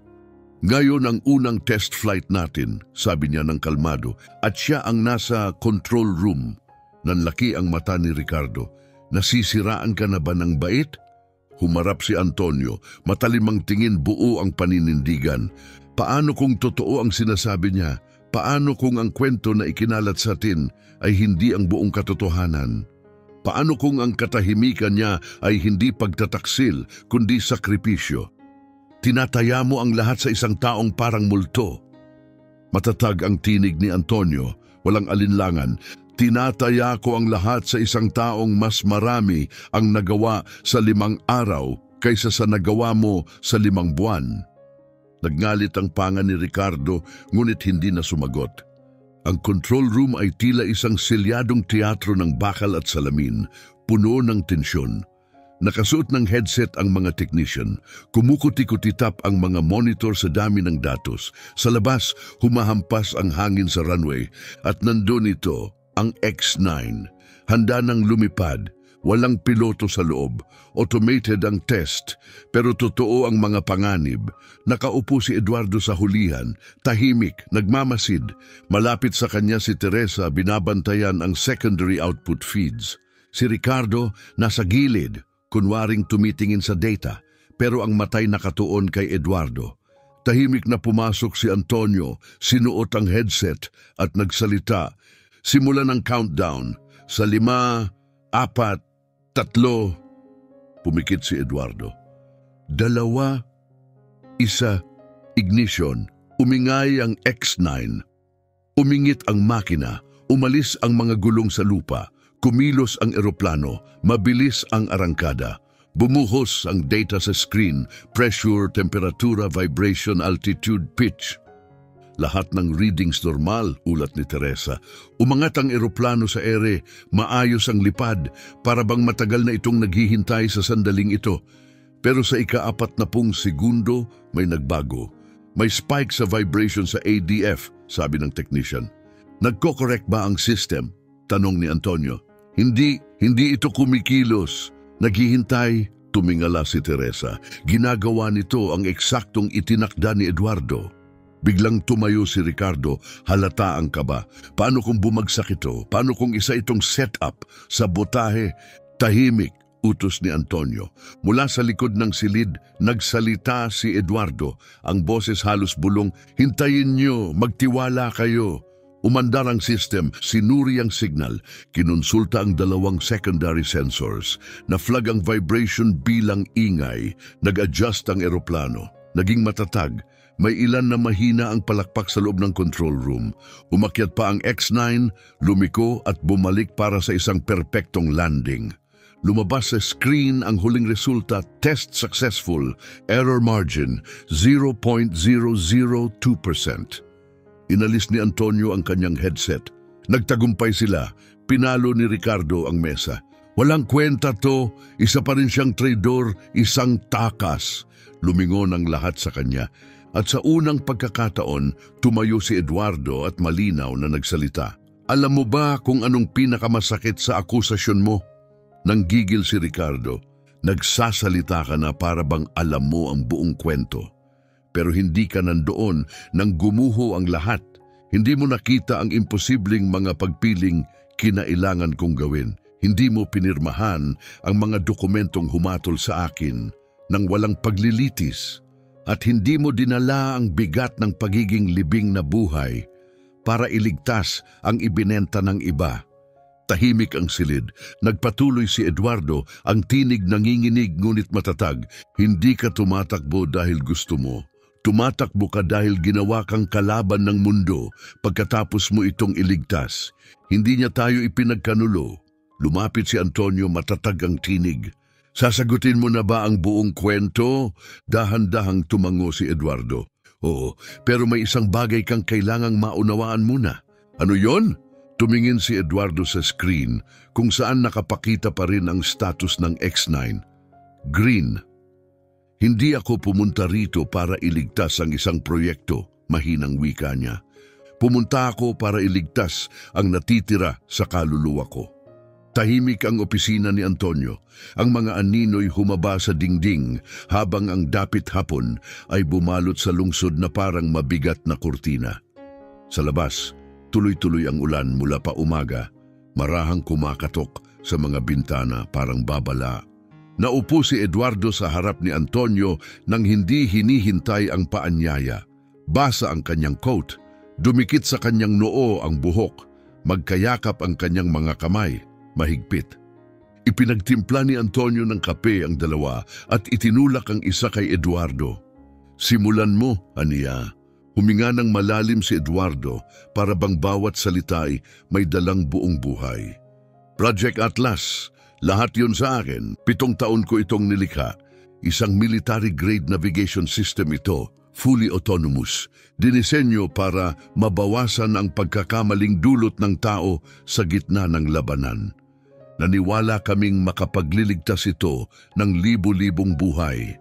Ngayon ang unang test flight natin, sabi niya ng kalmado, at siya ang nasa control room. Nanlaki ang mata ni Ricardo. Nasisiraan ka na ba ng bait? Humarap si Antonio, matalimang tingin, buo ang paninindigan. Paano kung totoo ang sinasabi niya? Paano kung ang kwento na ikinalat sa atin ay hindi ang buong katotohanan? Paano kung ang katahimikan niya ay hindi pagtataksil, kundi sakripisyo? Tinataya mo ang lahat sa isang taong parang multo. Matatag ang tinig ni Antonio, walang alinlangan. Tinataya ko ang lahat sa isang taong mas marami ang nagawa sa 5 araw kaysa sa nagawa mo sa 5 buwan. Nagngalit ang panga ni Ricardo, ngunit hindi na sumagot. Ang control room ay tila isang silyadong teatro ng bakal at salamin, puno ng tensyon. Nakasuot ng headset ang mga technician, kumukuti-kutitap ang mga monitor sa dami ng datos. Sa labas, humahampas ang hangin sa runway at nandun ito, ang X9. Handa ng lumipad, walang piloto sa loob, automated ang test, pero totoo ang mga panganib. Nakaupo si Eduardo sa hulihan, tahimik, nagmamasid. Malapit sa kanya si Teresa, binabantayan ang secondary output feeds. Si Ricardo nasa gilid, kunwaring tumitingin sa data, pero ang matay nakatuon kay Eduardo. Tahimik na pumasok si Antonio, sinuot ang headset at nagsalita. Simulan ang countdown. Sa 5, 4, 3. Pumikit si Eduardo. 2, 1, ignition. Umingay ang X9. Umingit ang makina. Umalis ang mga gulong sa lupa. Kumilos ang eroplano, mabilis ang arangkada. Bumuhos ang data sa screen, pressure, temperatura, vibration, altitude, pitch. Lahat ng readings normal, ulat ni Teresa. Umangat ang eroplano sa ere, maayos ang lipad, para bang matagal na itong naghihintay sa sandaling ito. Pero sa ika-40 segundo, may nagbago. May spike sa vibration sa ADF, sabi ng technician. Nagko-correct ba ang system? Tanong ni Antonio. Hindi ito kumikilos. Naghihintay, tumingala si Teresa. Ginagawa nito ang eksaktong itinakda ni Eduardo. Biglang tumayo si Ricardo, halata ang kaba. Paano kung bumagsak ito? Paano kung isa itong setup, sabotahe? Tahimik, utos ni Antonio. Mula sa likod ng silid, nagsalita si Eduardo. Ang boses halos bulong, hintayin niyo, magtiwala kayo. Umandar ang system, sinuri ang signal, kinonsulta ang 2 secondary sensors, na-flag ang vibration bilang ingay, nag-adjust ang eroplano, naging matatag, may ilan na mahina ang palakpak sa loob ng control room. Umakyat pa ang X9, lumiko at bumalik para sa isang perpektong landing. Lumabas sa screen ang huling resulta, test successful, error margin 0.002%. Inalis ni Antonio ang kanyang headset. Nagtagumpay sila. Pinalo ni Ricardo ang mesa. Walang kwenta to. Isa pa rin siyang traidor, isang takas. Lumingon ang lahat sa kanya. At sa unang pagkakataon, tumayo si Eduardo at malinaw na nagsalita. Alam mo ba kung anong pinakamasakit sa akusasyon mo? Nanggigil si Ricardo. Nagsasalita ka na para bang alam mo ang buong kwento. Pero hindi ka nandoon nang gumuho ang lahat. Hindi mo nakita ang imposibleng mga pagpiling kinailangan kong gawin. Hindi mo pinirmahan ang mga dokumentong humatol sa akin nang walang paglilitis. At hindi mo dinala ang bigat ng pagiging libing na buhay para iligtas ang ibinenta ng iba. Tahimik ang silid. Nagpatuloy si Eduardo, ang tinig nanginginig ngunit matatag. Hindi ka tumatakbo dahil gusto mo. Tumatakbo ka dahil ginawa kang kalaban ng mundo pagkatapos mo itong iligtas. Hindi niya tayo ipinagkanulo. Lumapit si Antonio, matatag ang tinig. Sasagutin mo na ba ang buong kwento? Dahan-dahang tumango si Eduardo. Oo, pero may isang bagay kang kailangang maunawaan muna. Ano yon? Tumingin si Eduardo sa screen kung saan nakapakita pa rin ang status ng X9. Green. Hindi ako pumunta rito para iligtas ang isang proyekto, mahinang wika niya. Pumunta ako para iligtas ang natitira sa kaluluwa ko. Tahimik ang opisina ni Antonio. Ang mga anino'y humaba sa dingding habang ang dapit hapon ay bumalot sa lungsod na parang mabigat na kurtina. Sa labas, tuloy-tuloy ang ulan mula pa umaga, marahang kumakatok sa mga bintana parang babala. Naupo si Eduardo sa harap ni Antonio nang hindi hinihintay ang paanyaya. Basa ang kanyang coat, dumikit sa kanyang noo ang buhok, magkayakap ang kanyang mga kamay, mahigpit. Ipinagtimpla ni Antonio ng kape ang dalawa at itinulak ang isa kay Eduardo. Simulan mo, aniya. Huminga ng malalim si Eduardo para bang bawat salita ay may dalang buong buhay. Project Atlas, lahat yun sa akin. 7 taon ko itong nilikha. Isang military-grade navigation system ito, fully autonomous. Dinisenyo para mabawasan ang pagkakamaling dulot ng tao sa gitna ng labanan. Naniwala kaming makapagliligtas ito ng libu-libong buhay.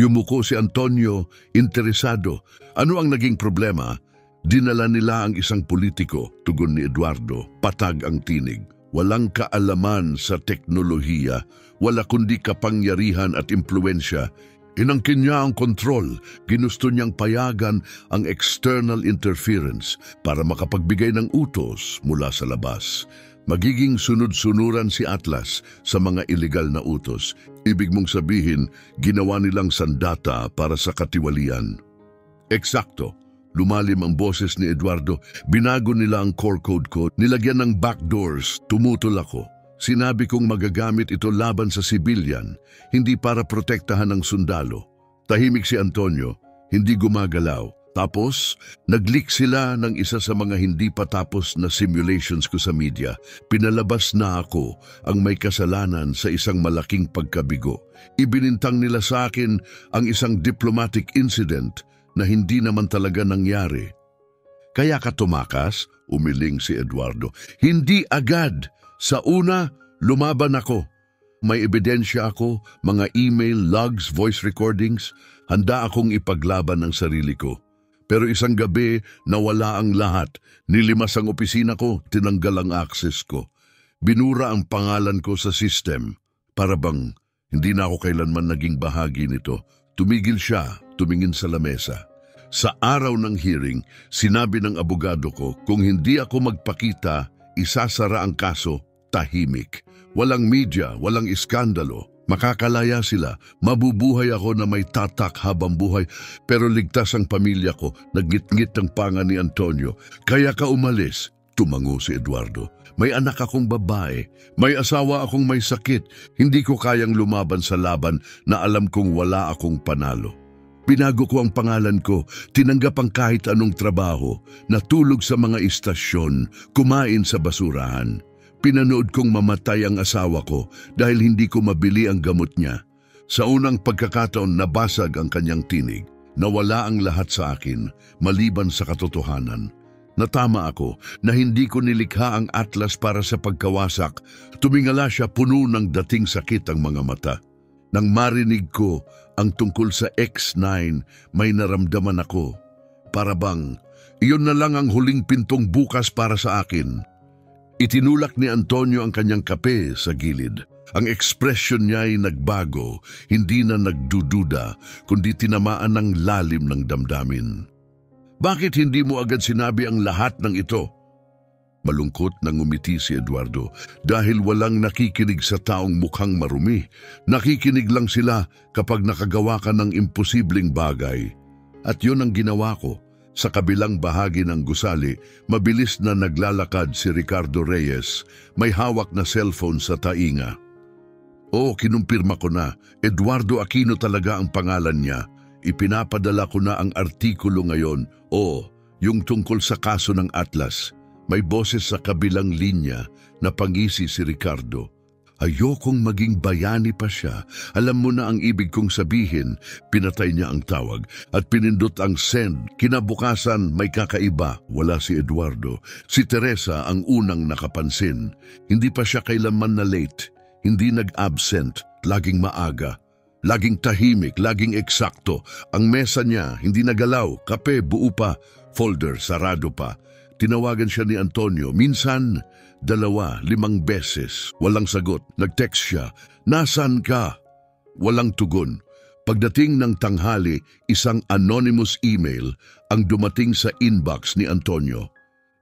Yumuko si Antonio, interesado. Ano ang naging problema? Dinala nila ang isang politiko, tugon ni Eduardo. Patag ang tinig. Walang kaalaman sa teknolohiya, wala kundi kapangyarihan at impluensya. Inangkin niya ang kontrol. Ginusto niyang payagan ang external interference para makapagbigay ng utos mula sa labas. Magiging sunod-sunuran si Atlas sa mga ilegal na utos. Ibig mong sabihin, ginawa nilang sandata para sa katiwalian. Eksakto. Lumalim ang boses ni Eduardo. Binago nila ang core code ko. Nilagyan ng backdoors. Tumutol ako. Sinabi kong magagamit ito laban sa civilian, hindi para protektahan ng sundalo. Tahimik si Antonio. Hindi gumagalaw. Tapos, nag-leak sila ng isa sa mga hindi pa tapos na simulations ko sa media. Pinalabas na ako ang may kasalanan sa isang malaking pagkabigo. Ibinintang nila sa akin ang isang diplomatic incident na hindi naman talaga nangyari. Kaya ka tumakas? Umiling si Eduardo. Hindi agad. Sa una, lumaban ako. May ebidensya ako, mga email, logs, voice recordings. Handa akong ipaglaban ang sarili ko. Pero isang gabi, nawala ang lahat. Nilimas ang opisina ko, tinanggal ang access ko. Binura ang pangalan ko sa system. Para bang hindi na ako kailanman naging bahagi nito. Tumigil siya, tumingin sa lamesa. Sa araw ng hearing, sinabi ng abogado ko, kung hindi ako magpakita, isasara ang kaso, tahimik. Walang media, walang iskandalo. Makakalaya sila, mabubuhay ako na may tatak habang buhay, pero ligtas ang pamilya ko, naggit-ngit ang panga ni Antonio. Kaya ka umalis, tumango si Eduardo. May anak akong babae, may asawa akong may sakit, hindi ko kayang lumaban sa laban na alam kong wala akong panalo. Pinago ko ang pangalan ko, tinanggap ang kahit anong trabaho, natulog sa mga istasyon, kumain sa basurahan. Pinanood kong mamatay ang asawa ko dahil hindi ko mabili ang gamot niya. Sa unang pagkakataon nabasag ang kanyang tinig. Nawala ang lahat sa akin, maliban sa katotohanan. Natama ako na hindi ko nilikha ang Atlas para sa pagkawasak. Tumingala siya, puno ng dating sakit ang mga mata. Nang marinig ko ang tungkol sa X9, may naramdaman ako. Para bang, iyon na lang ang huling pintong bukas para sa akin. Itinulak ni Antonio ang kanyang kape sa gilid. Ang ekspresyon niya ay nagbago, hindi na nagdududa, kundi tinamaan ng lalim ng damdamin. Bakit hindi mo agad sinabi ang lahat ng ito? Malungkot na ngumiti si Eduardo dahil walang nakikinig sa taong mukhang marumi. Nakikinig lang sila kapag nakagawa ka ng imposibleng bagay. At yun ang ginawa ko. Sa kabilang bahagi ng gusali, mabilis na naglalakad si Ricardo Reyes, may hawak na cellphone sa tainga. Kinumpirma ko na, Eduardo Aquino talaga ang pangalan niya. Ipinapadala ko na ang artikulo ngayon. Yung tungkol sa kaso ng Atlas. May boses sa kabilang linya na pangisi si Ricardo. Ayokong maging bayani pa siya. Alam mo na ang ibig kong sabihin. Pinatay niya ang tawag at pinindot ang send. Kinabukasan may kakaiba. Wala si Eduardo. Si Teresa ang unang nakapansin. Hindi pa siya kailanman na late. Hindi nag-absent. Laging maaga. Laging tahimik. Laging eksakto. Ang mesa niya hindi nagalaw. Kape buo pa. Folder sarado pa. Tinawagan siya ni Antonio. Minsan, 2, 5 beses. Walang sagot. Nag-text siya. Nasaan ka? Walang tugon. Pagdating ng tanghali, isang anonymous email ang dumating sa inbox ni Antonio.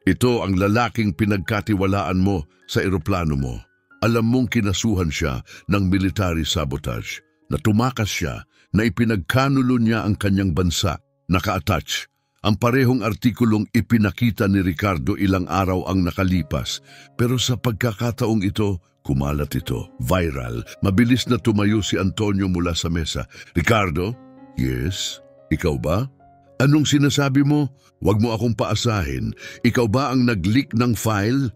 Ito ang lalaking pinagkatiwalaan mo sa eroplano mo. Alam mong kinasuhan siya ng military sabotage. Na tumakas siya na ipinagkanulo niya ang kanyang bansa. Naka-attach. Ang parehong artikulong ipinakita ni Ricardo ilang araw ang nakalipas. Pero sa pagkakataong ito, kumalat ito. Viral. Mabilis na tumayo si Antonio mula sa mesa. Ricardo? Yes? Ikaw ba? Anong sinasabi mo? Huwag mo akong paasahin. Ikaw ba ang nag-leak ng file?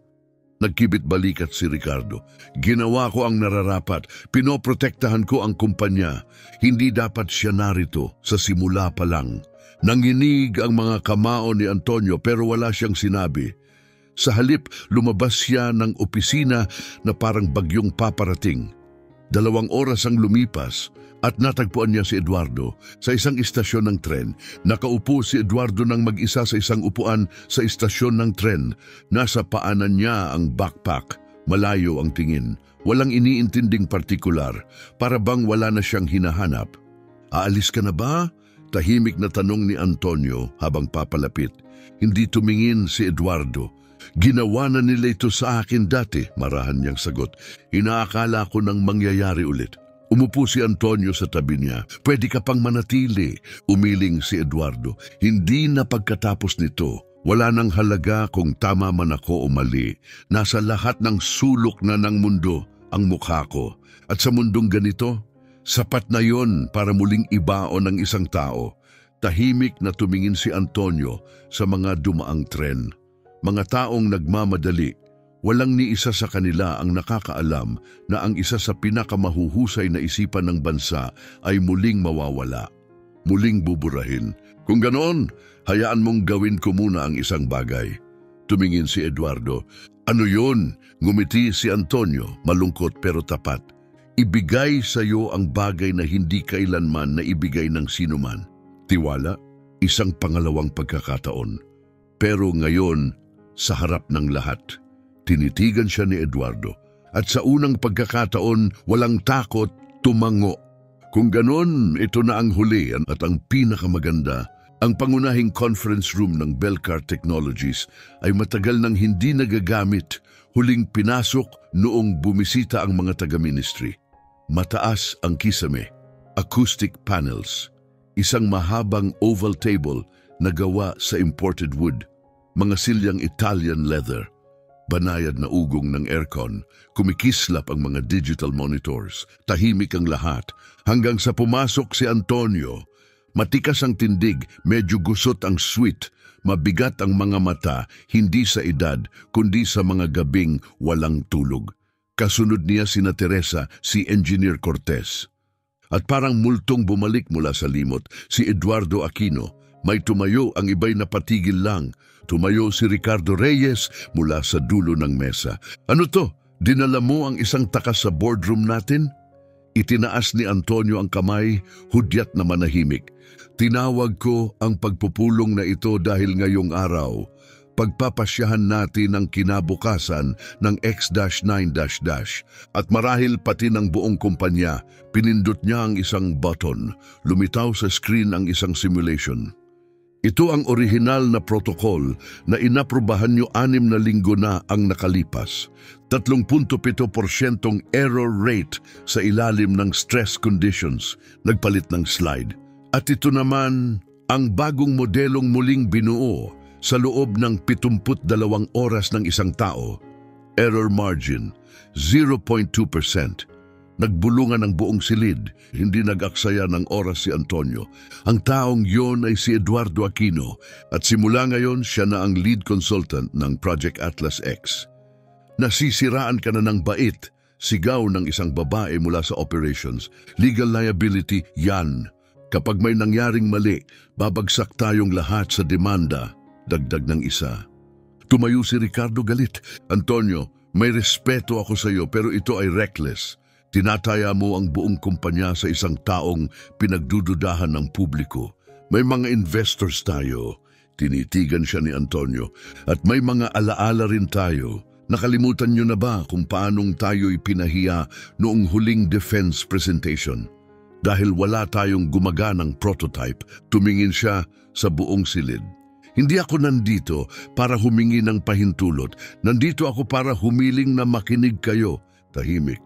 Nagkibit balikat si Ricardo. Ginawa ko ang nararapat. Pinoprotektahan ko ang kumpanya. Hindi dapat siya narito sa simula pa lang. Nanginig ang mga kamao ni Antonio pero wala siyang sinabi. Sa halip, lumabas siya ng opisina na parang bagyong paparating. 2 oras ang lumipas at natagpuan niya si Eduardo sa isang istasyon ng tren. Nakaupo si Eduardo ng mag-isa sa isang upuan sa istasyon ng tren. Nasa paanan niya ang backpack. Malayo ang tingin. Walang iniintinding partikular. Para bang wala na siyang hinahanap. Aalis ka na ba? Tahimik na tanong ni Antonio habang papalapit. Hindi tumingin si Eduardo. Ginawa na nila ito sa akin dati, marahan niyang sagot. Inaakala ko nang mangyayari ulit. Umupo si Antonio sa tabi niya. Pwede ka pang manatili, umiling si Eduardo. Hindi na pagkatapos nito. Wala nang halaga kung tama man ako o mali. Nasa lahat ng sulok na ng mundo ang mukha ko. At sa mundong ganito, sapat na yon para muling ibaon ng isang tao. Tahimik na tumingin si Antonio sa mga dumaang tren. Mga taong nagmamadali. Walang ni isa sa kanila ang nakakaalam na ang isa sa pinakamahuhusay na isipan ng bansa ay muling mawawala. Muling buburahin. Kung ganoon, hayaan mong gawin ko muna ang isang bagay. Tumingin si Eduardo. Ano yun? Ngumiti si Antonio, malungkot pero tapat. Ibigay sa iyo ang bagay na hindi kailanman na ibigay ng sinuman. Tiwala, isang pangalawang pagkakataon. Pero ngayon, sa harap ng lahat, tinitigan siya ni Eduardo. At sa unang pagkakataon, walang takot, tumango. Kung ganon, ito na ang huli at ang pinakamaganda. Ang pangunahing conference room ng Belcar Technologies ay matagal nang hindi nagagamit, huling pinasok noong bumisita ang mga taga-ministry. Mataas ang kisame, acoustic panels, isang mahabang oval table na gawa sa imported wood, mga silyang Italian leather, banayad na ugong ng aircon, kumikislap ang mga digital monitors, tahimik ang lahat, hanggang sa pumasok si Antonio. Matikas ang tindig, medyo gusot ang suite, mabigat ang mga mata, hindi sa edad, kundi sa mga gabing walang tulog. Kasunod niya sina Teresa, si Engineer Cortez. At parang multong bumalik mula sa limot, si Eduardo Aquino. May tumayo, ang iba'y napatigil lang. Tumayo si Ricardo Reyes mula sa dulo ng mesa. Ano to? Dinala mo ang isang takas sa boardroom natin? Itinaas ni Antonio ang kamay, hudyat na manahimik. Tinawag ko ang pagpupulong na ito dahil ngayong araw, pagpapasyahan natin ang kinabukasan ng X-9-. At marahil pati ng buong kumpanya, pinindot niya ang isang button, lumitaw sa screen ang isang simulation. Ito ang orihinal na protocol na inaprubahan nyo 6 na linggo na ang nakalipas. 3.7% error rate sa ilalim ng stress conditions, nagpalit ng slide. At ito naman ang bagong modelong muling binuo sa loob ng 72 oras ng isang tao. Error margin, 0.2%. Nagbulungan ang buong silid, hindi nag-aksaya ng oras si Antonio. Ang taong yon ay si Eduardo Aquino at simula ngayon siya na ang lead consultant ng Project Atlas X. Nasisiraan ka na ng bait, sigaw ng isang babae mula sa operations. Legal liability, yan. Kapag may nangyaring mali, babagsak tayong lahat sa demanda, dagdag ng isa. Tumayo si Ricardo galit. Antonio, may respeto ako sa iyo pero ito ay reckless. Tinataya mo ang buong kumpanya sa isang taong pinagdududahan ng publiko. May mga investors tayo, tinitigan siya ni Antonio, at may mga alaala rin tayo. Nakalimutan niyo na ba kung paanong tayo'y pinahiya noong huling defense presentation? Dahil wala tayong gumaganang prototype, tumingin siya sa buong silid. Hindi ako nandito para humingi ng pahintulot. Nandito ako para humiling na makinig kayo. Tahimik.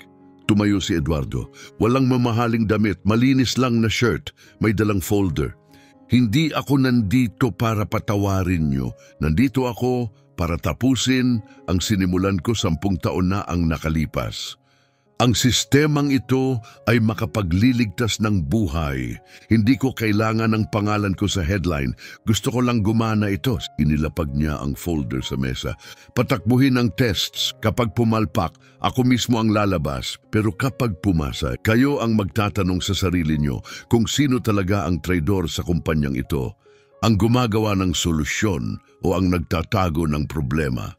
Tumayo si Eduardo. Walang mamahaling damit, malinis lang na shirt, may dalang folder. Hindi ako nandito para patawarin niyo. Nandito ako para tapusin ang sinimulan ko 10 taon na ang nakalipas. Ang sistemang ito ay makapagliligtas ng buhay. Hindi ko kailangan ng pangalan ko sa headline. Gusto ko lang gumana ito. Inilapag niya ang folder sa mesa. Patakbuhin ang tests. Kapag pumalpak, ako mismo ang lalabas. Pero kapag pumasa, kayo ang magtatanong sa sarili niyo kung sino talaga ang traidor sa kumpanyang ito. Ang gumagawa ng solusyon o ang nagtatago ng problema.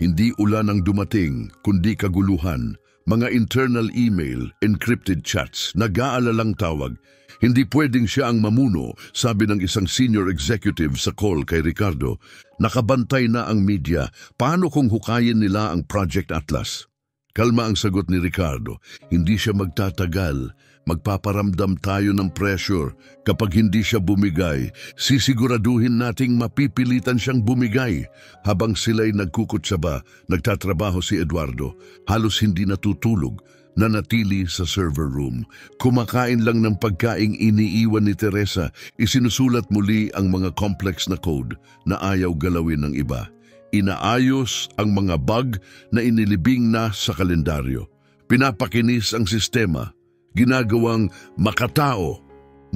Hindi ulan ang dumating, kundi kaguluhan. Mga internal email, encrypted chats, nag-aalalang tawag. Hindi pwedeng siya ang mamuno, sabi ng isang senior executive sa call kay Ricardo. Nakabantay na ang media. Paano kung hukayin nila ang Project Atlas? Kalma ang sagot ni Ricardo. Hindi siya magtatagal. Magpaparamdam tayo ng pressure. Kapag hindi siya bumigay, sisiguraduhin nating mapipilitan siyang bumigay. Habang sila'y nagkukutsaba, nagtatrabaho si Eduardo. Halos hindi natutulog, nanatili sa server room. Kumakain lang ng pagkaing iniiwan ni Teresa. Isinusulat muli ang mga complex na code na ayaw galawin ng iba. Inaayos ang mga bug na inilibing na sa kalendaryo. Pinapakinis ang sistema. Ginagawang makatao.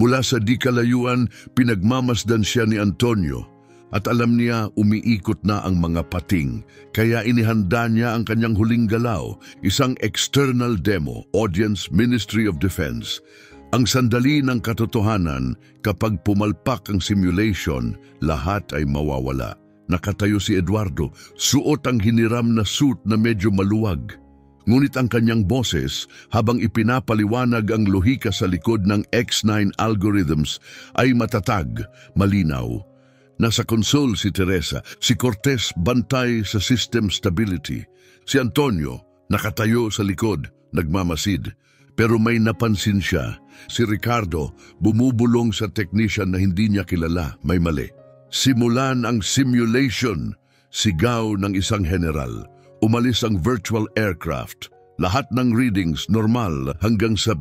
Mula sa di kalayuan, pinagmamasdan siya ni Antonio at alam niya umiikot na ang mga pating. Kaya inihanda niya ang kanyang huling galaw, isang external demo, Audience Ministry of Defense. Ang sandali ng katotohanan, kapag pumalpak ang simulation, lahat ay mawawala. Nakatayo si Eduardo, suot ang hiniram na suit na medyo maluwag. Ngunit ang kanyang boses, habang ipinapaliwanag ang lohika sa likod ng X9 algorithms, ay matatag, malinaw. Nasa console si Teresa, si Cortez bantay sa system stability. Si Antonio, nakatayo sa likod, nagmamasid. Pero may napansin siya, si Ricardo bumubulong sa technician na hindi niya kilala, may mali. Simulan ang simulation, sigaw ng isang general. Umalis ang virtual aircraft. Lahat ng readings normal hanggang sa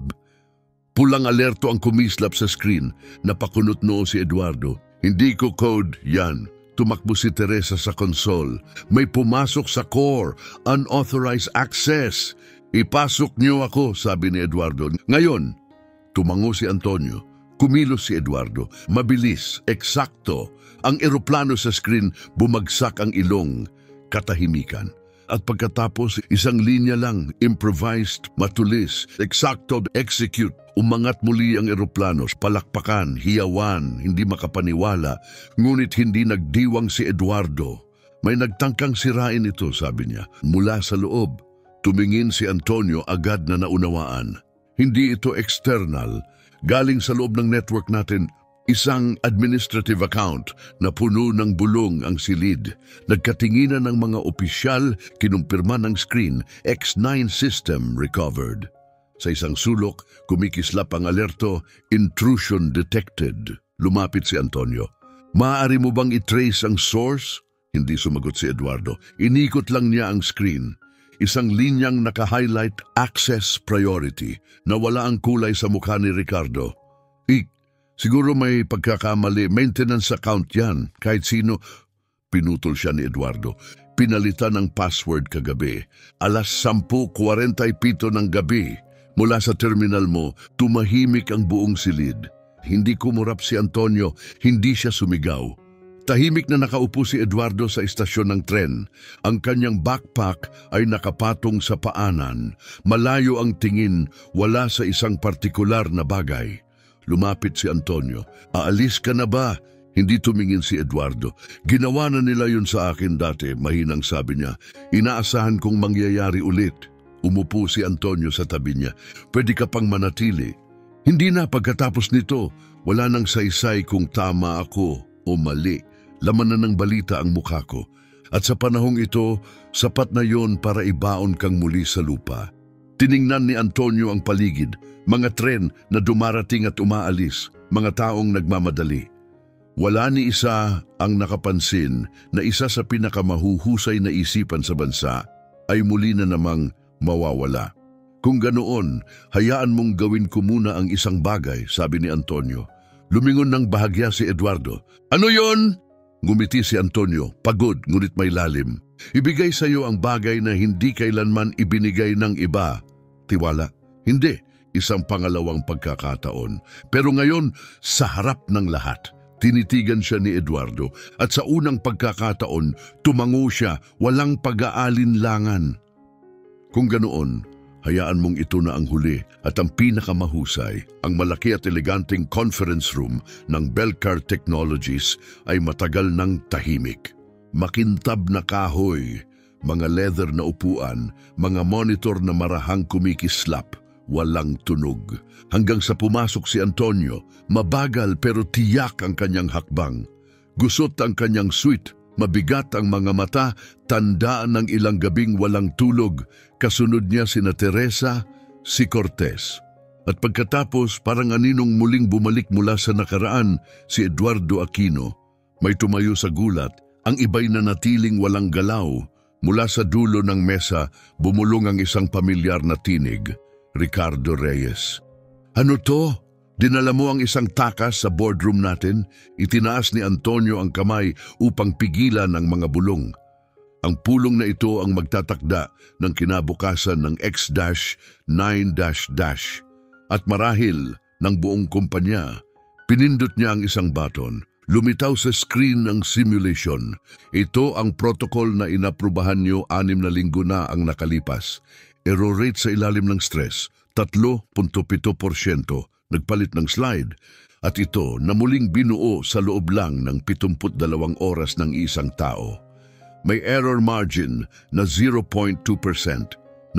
pulang alerto ang kumislap sa screen. Napakunot noo si Eduardo. Hindi ko code yan. Tumakbo si Teresa sa console. May pumasok sa core. Unauthorized access. Ipasok niyo ako, sabi ni Eduardo. Ngayon, tumango si Antonio. Kumilos si Eduardo. Mabilis, eksakto. Ang eroplano sa screen, bumagsak ang ilong. Katahimikan. At pagkatapos, isang linya lang, improvised, matulis, eksakto, execute. Umangat muli ang eroplano, palakpakan, hiyawan, hindi makapaniwala. Ngunit hindi nagdiwang si Eduardo. May nagtangkang sirain ito, sabi niya. Mula sa loob, tumingin si Antonio agad na naunawaan. Hindi ito external. Galing sa loob ng network natin, Isang administrative account na puno ng bulong ang silid. Nagkatinginan ng mga opisyal, kinumpirma ng screen, X9 system recovered. Sa isang sulok, kumikislap ang alerto, intrusion detected. Lumapit si Antonio. Maaari mo bang i-trace ang source? Hindi sumagot si Eduardo. Inikot lang niya ang screen. Isang linyang naka-highlight access priority na wala ang kulay sa mukha ni Ricardo. Siguro may pagkakamali, maintenance account yan, kahit sino. Pinutol siya ni Eduardo. Pinalitan ang password kagabi. Alas 10:47 ng gabi. Mula sa terminal mo, tumahimik ang buong silid. Hindi kumurap si Antonio, hindi siya sumigaw. Tahimik na nakaupo si Eduardo sa istasyon ng tren. Ang kanyang backpack ay nakapatong sa paanan. Malayo ang tingin, wala sa isang partikular na bagay. Lumapit si Antonio. Aalis ka na ba? Hindi tumingin si Eduardo. Ginawa na nila yun sa akin dati, mahinang sabi niya. Inaasahan kong mangyayari ulit. Umupo si Antonio sa tabi niya. Pwede ka pang manatili. Hindi na pagkatapos nito. Wala nang saysay kung tama ako o mali. Laman na ng balita ang mukha ko. At sa panahong ito, sapat na yon para ibaon kang muli sa lupa. Tiningnan ni Antonio ang paligid. Mga tren na dumarating at umaalis, mga taong nagmamadali. Wala ni isa ang nakapansin na isa sa pinakamahuhusay na isipan sa bansa ay muli na namang mawawala. Kung ganoon, hayaan mong gawin ko muna ang isang bagay, sabi ni Antonio. Lumingon ng bahagya si Eduardo. Ano yon? Ngumiti si Antonio, pagod ngunit may lalim. Ibigay sa iyo ang bagay na hindi kailanman ibinigay ng iba. Tiwala? Hindi. Isang pangalawang pagkakataon. Pero ngayon, sa harap ng lahat, tinitigan siya ni Eduardo at sa unang pagkakataon, tumango siya, walang pag-aalinlangan. Kung ganoon, hayaan mong ito na ang huli at ang pinakamahusay, ang malaki at eleganteng conference room ng Belcar Technologies ay matagal ng tahimik. Makintab na kahoy, mga leather na upuan, mga monitor na marahang kumikislap. Walang tunog. Hanggang sa pumasok si Antonio, mabagal pero tiyak ang kanyang hakbang. Gusot ang kanyang suite, mabigat ang mga mata, tandaan ng ilang gabing walang tulog. Kasunod niya sina Teresa, si Cortez. At pagkatapos, parang aninong muling bumalik mula sa nakaraan, si Eduardo Aquino. May tumayo sa gulat, ang iba'y nanatiling walang galaw. Mula sa dulo ng mesa, bumulong ang isang pamilyar na tinig. Ricardo Reyes. Ano to? Dinala mo ang isang takas sa boardroom natin? Itinaas ni Antonio ang kamay upang pigilan ang mga bulong. Ang pulong na ito ang magtatakda ng kinabukasan ng X-9-. At marahil ng buong kumpanya, pinindot niya ang isang button. Lumitaw sa screen ng simulation. Ito ang protocol na inaprubahan niyo 6 na linggo na ang nakalipas. Error rate sa ilalim ng stress, 3.7%, nagpalit ng slide. At ito na muling binuo sa loob lang ng 72 oras ng isang tao. May error margin na 0.2%.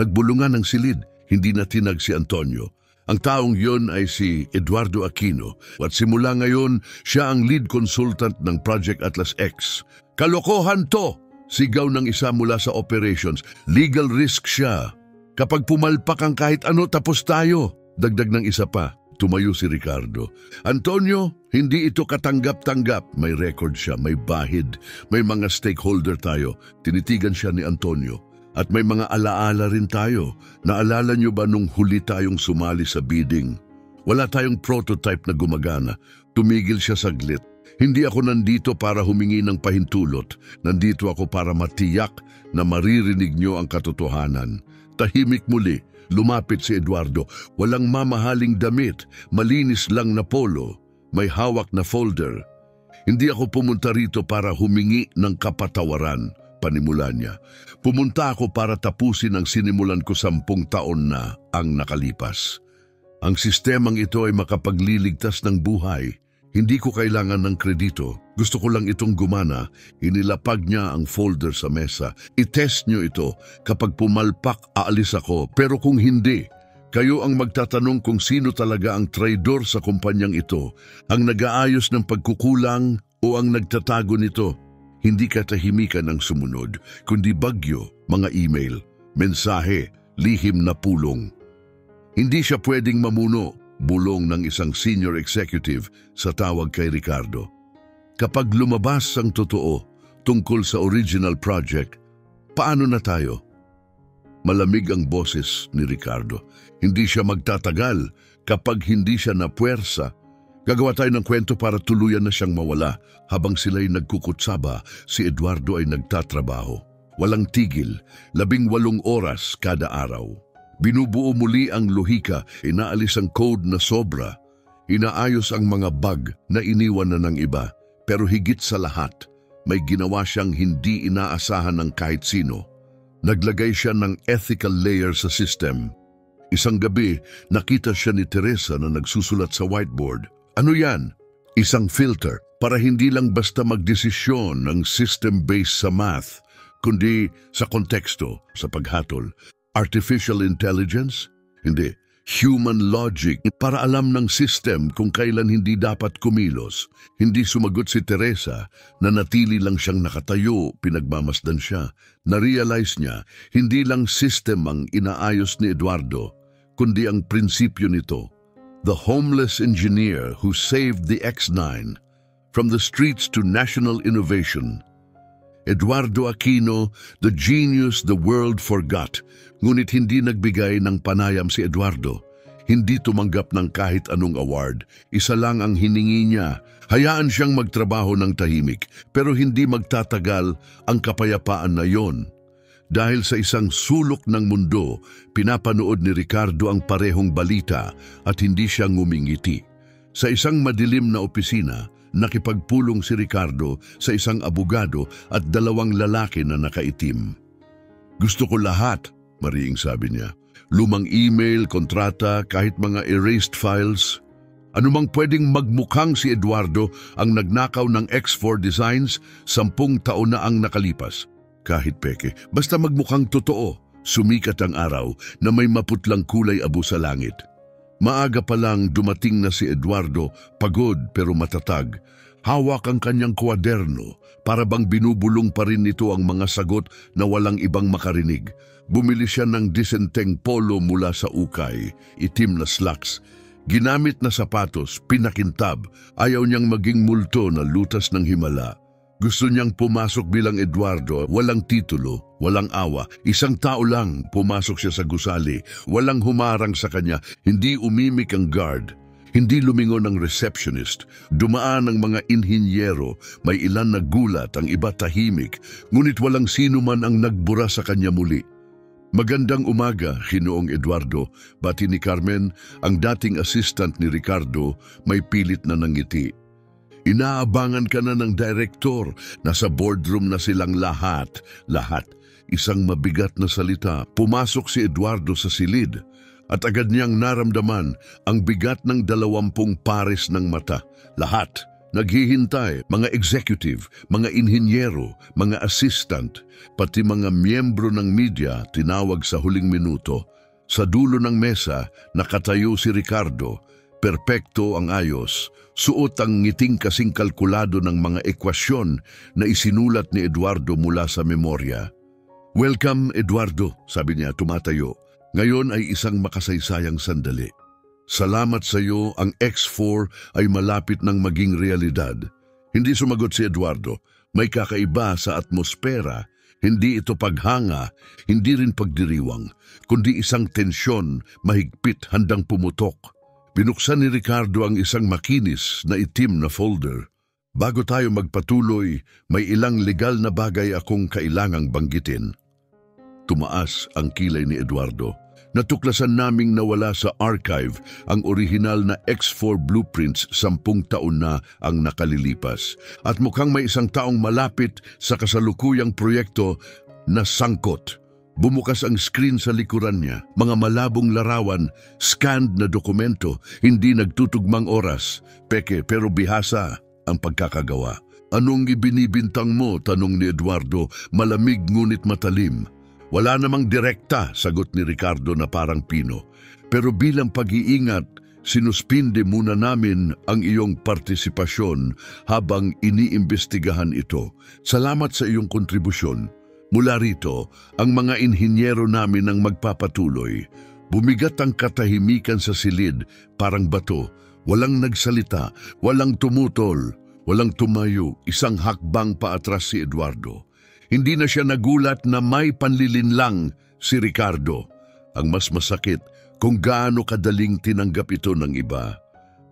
Nagbulungan ng silid, hindi na tinag si Antonio. Ang taong yon ay si Eduardo Aquino at simula ngayon siya ang lead consultant ng Project Atlas X. Kalokohan to! Sigaw ng isa mula sa operations. Legal risk siya. Kapag pumalpak ang kahit ano, tapos tayo. Dagdag ng isa pa, tumayo si Ricardo. Antonio, hindi ito katanggap-tanggap. May record siya, may bahid, may mga stakeholder tayo. Tinitigan siya ni Antonio. At may mga alaala rin tayo. Naalala niyo ba nung huli tayong sumali sa bidding? Wala tayong prototype na gumagana. Tumigil siya saglit. Hindi ako nandito para humingi ng pahintulot. Nandito ako para matiyak na maririnig niyo ang katotohanan. Tahimik muli, lumapit si Eduardo. Walang mamahaling damit, malinis lang na polo. May hawak na folder. Hindi ako pumunta rito para humingi ng kapatawaran, panimula niya. Pumunta ako para tapusin ang sinimulan ko 10 taon na ang nakalipas. Ang sistemang ito ay makapagliligtas ng buhay. Hindi ko kailangan ng kredito. Gusto ko lang itong gumana. Inilapag niya ang folder sa mesa. I-test niyo ito. Kapag pumalpak, aalis ako. Pero kung hindi, Kayo ang magtatanong kung sino talaga ang traidor sa kumpanyang ito, ang nag-aayos ng pagkukulang o ang nagtatago nito. Hindi katahimikan ang sumunod, kundi bagyo, mga email, mensahe, lihim na pulong. Hindi siya pwedeng mamuno, bulong ng isang senior executive sa tawag kay Ricardo. Kapag lumabas ang totoo tungkol sa original project, paano na tayo? Malamig ang boses ni Ricardo. Hindi siya magtatagal kapag hindi siya napuwersa. Gagawa tayo ng kwento para tuluyan na siyang mawala. Habang sila'y nagkukutsaba, si Eduardo ay nagtatrabaho. Walang tigil, 18 oras kada araw. Binubuo muli ang lohika, inaalis ang code na sobra. Inaayos ang mga bug na iniwan na ng iba. Pero higit sa lahat, may ginawa siyang hindi inaasahan ng kahit sino. Naglagay siya ng ethical layer sa system. Isang gabi, nakita siya ni Teresa na nagsusulat sa whiteboard. Ano yan? Isang filter para hindi lang basta magdesisyon ng system-based sa math, kundi sa konteksto, sa paghatol. Artificial intelligence? Hindi. Human logic para alam ng system kung kailan hindi dapat kumilos. Hindi sumagot si Teresa, na natili lang siyang nakatayo, pinagmamasdan siya. Na-realize niya, hindi lang system ang inaayos ni Eduardo, kundi ang prinsipyo nito. The homeless engineer who saved the X9 from the streets to national innovation. Eduardo Aquino, the genius the world forgot. Ngunit hindi nagbigay ng panayam si Eduardo. Hindi tumanggap ng kahit anong award. Isa lang ang hiningi niya. Hayaan siyang magtrabaho ng tahimik, pero hindi magtatagal ang kapayapaan na yon. Dahil sa isang sulok ng mundo, pinapanood ni Ricardo ang parehong balita at hindi siya ngumingiti. Sa isang madilim na opisina, nakipagpulong si Ricardo sa isang abogado at 2 lalaki na nakaitim. Gusto ko lahat, mariing sabi niya. Lumang email, kontrata, kahit mga erased files. Anumang pwedeng magmukhang si Eduardo ang nagnakaw ng X4 Designs, 10 taon na ang nakalipas. Kahit peke, basta magmukhang totoo, sumikat ang araw na may maputlang kulay abo sa langit. Maaga pa lang dumating na si Eduardo, pagod pero matatag. Hawak ang kanyang kwaderno, para bang binubulong pa rin nito ang mga sagot na walang ibang makarinig. Bumili siya ng disenteng polo mula sa ukay, itim na slacks. Ginamit na sapatos, pinakintab, ayaw niyang maging multo na lutas ng himala. Gusto niyang pumasok bilang Eduardo, walang titulo, walang awa. Isang tao lang, pumasok siya sa gusali. Walang humarang sa kanya, hindi umimik ang guard. Hindi lumingon ang receptionist. Dumaan ang mga inhinyero, may ilan na gulat, ang iba tahimik. Ngunit walang sino man ang nagbura sa kanya muli. Magandang umaga, Ginoong Eduardo. Bati ni Carmen, ang dating assistant ni Ricardo, may pilit na nangiti. Inaabangan ka na ng direktor. Nasa boardroom na silang lahat. Isang mabigat na salita. Pumasok si Eduardo sa silid at agad niyang naramdaman ang bigat ng 20 pares ng mata. Lahat naghihintay, mga executive, mga inhinyero, mga assistant, pati mga miyembro ng media tinawag sa huling minuto. Sa dulo ng mesa, nakatayo si Ricardo. Perpekto ang ayos, suot ang ngiting kasing kalkulado ng mga ekwasyon na isinulat ni Eduardo mula sa memorya. Welcome, Eduardo, sabi niya tumatayo. Ngayon ay isang makasaysayang sandali. Salamat sa iyo, ang X4 ay malapit ng maging realidad. Hindi sumagot si Eduardo. May kakaiba sa atmosfera. Hindi ito paghanga, hindi rin pagdiriwang, kundi isang tensyon, mahigpit, handang pumutok. Binuksan ni Ricardo ang isang makinis na itim na folder. Bago tayo magpatuloy, may ilang legal na bagay akong kailangang banggitin. Tumaas ang kilay ni Eduardo. Natuklasan naming nawala sa archive ang orihinal na X4 blueprints 10 taon na ang nakalilipas. At mukhang may isang taong malapit sa kasalukuyang proyekto na sangkot. Bumukas ang screen sa likuran niya, mga malabong larawan, scanned na dokumento, hindi nagtutugmang oras. Peke pero bihasa ang pagkakagawa. Anong ibinibintang mo? Tanong ni Eduardo, malamig ngunit matalim. Wala namang direkta, sagot ni Ricardo na parang pino. Pero bilang pag-iingat, sinuspinde muna namin ang iyong partisipasyon habang iniimbestigahan ito. Salamat sa iyong kontribusyon. Mula rito, ang mga inhinyero namin ang magpapatuloy. Bumigat ang katahimikan sa silid, parang bato. Walang nagsalita, walang tumutol, walang tumayo, isang hakbang paatras si Eduardo. Hindi na siya nagulat na may panlilinlang si Ricardo. Ang mas masakit kung gaano kadaling tinanggap ito ng iba.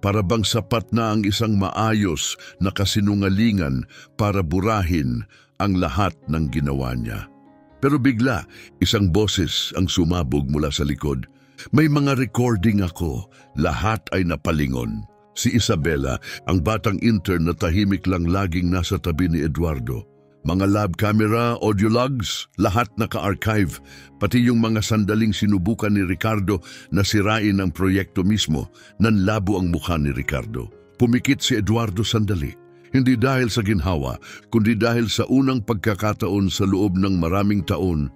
Para bang sapat na ang isang maayos na kasinungalingan para burahin ang lahat ng ginawa niya. Pero bigla, isang boses ang sumabog mula sa likod. May mga recording ako, lahat ay napalingon. Si Isabela, ang batang intern na tahimik lang laging nasa tabi ni Eduardo. Mga lab camera, audio logs, lahat naka-archive, pati yung mga sandaling sinubukan ni Ricardo na sirain ang proyekto mismo, nanlabo ang mukha ni Ricardo. Pumikit si Eduardo sandali, hindi dahil sa ginhawa, kundi dahil sa unang pagkakataon sa loob ng maraming taon.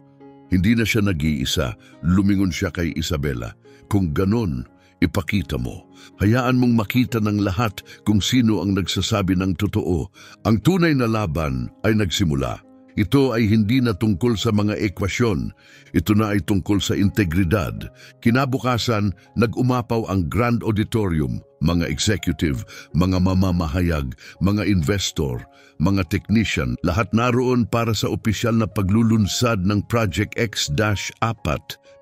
Hindi na siya nag-iisa, lumingon siya kay Isabela. Kung ganon, ipakita mo. Hayaan mong makita ng lahat kung sino ang nagsasabi ng totoo. Ang tunay na laban ay nagsimula. Ito ay hindi na tungkol sa mga ekwasyon. Ito na ay tungkol sa integridad. Kinabukasan, nag-umapaw ang Grand Auditorium, mga executive, mga mamamahayag, mga investor, mga technician, lahat naroon para sa opisyal na paglulunsad ng Project X-4,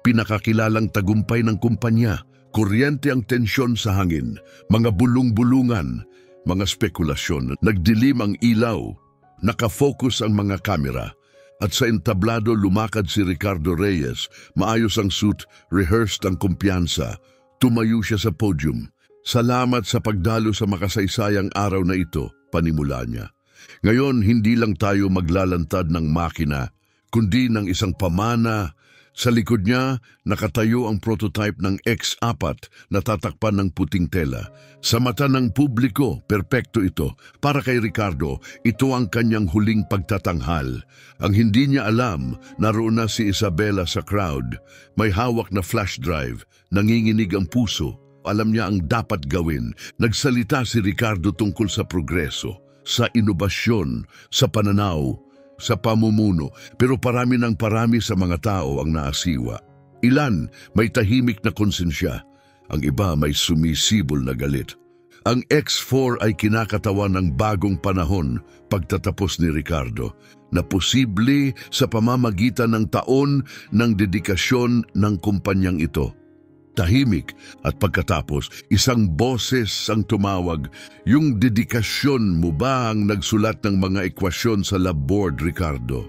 pinakakilalang tagumpay ng kumpanya. Kuryente ang tensyon sa hangin, mga bulong-bulungan, mga spekulasyon, nagdilim ang ilaw, nakafocus ang mga kamera, at sa entablado lumakad si Ricardo Reyes, maayos ang suit, rehearsed ang kumpiyansa, tumayo siya sa podium. Salamat sa pagdalo sa makasaysayang araw na ito, panimula niya. Ngayon, hindi lang tayo maglalantad ng makina, kundi ng isang pamana. Sa likod niya, nakatayo ang prototype ng X4 na tatakpan ng puting tela. Sa mata ng publiko, perpekto ito. Para kay Ricardo, ito ang kanyang huling pagtatanghal. Ang hindi niya alam, naroon na si Isabela sa crowd. May hawak na flash drive, nanginginig ang puso. Alam niya ang dapat gawin. Nagsalita si Ricardo tungkol sa progreso, sa inobasyon, sa pananaw, sa pamumuno, pero parami sa mga tao ang naasiwa. Ilan may tahimik na konsensya, ang iba may sumisibol na galit. Ang X4 ay kinakatawan ng bagong panahon, pagtatapos ni Ricardo, na posible sa pamamagitan ng taon ng dedikasyon ng kumpanyang ito. Tahimik at pagkatapos, isang boses ang tumawag, yung dedikasyon mo ba ang nagsulat ng mga ekwasyon sa lab board, Ricardo?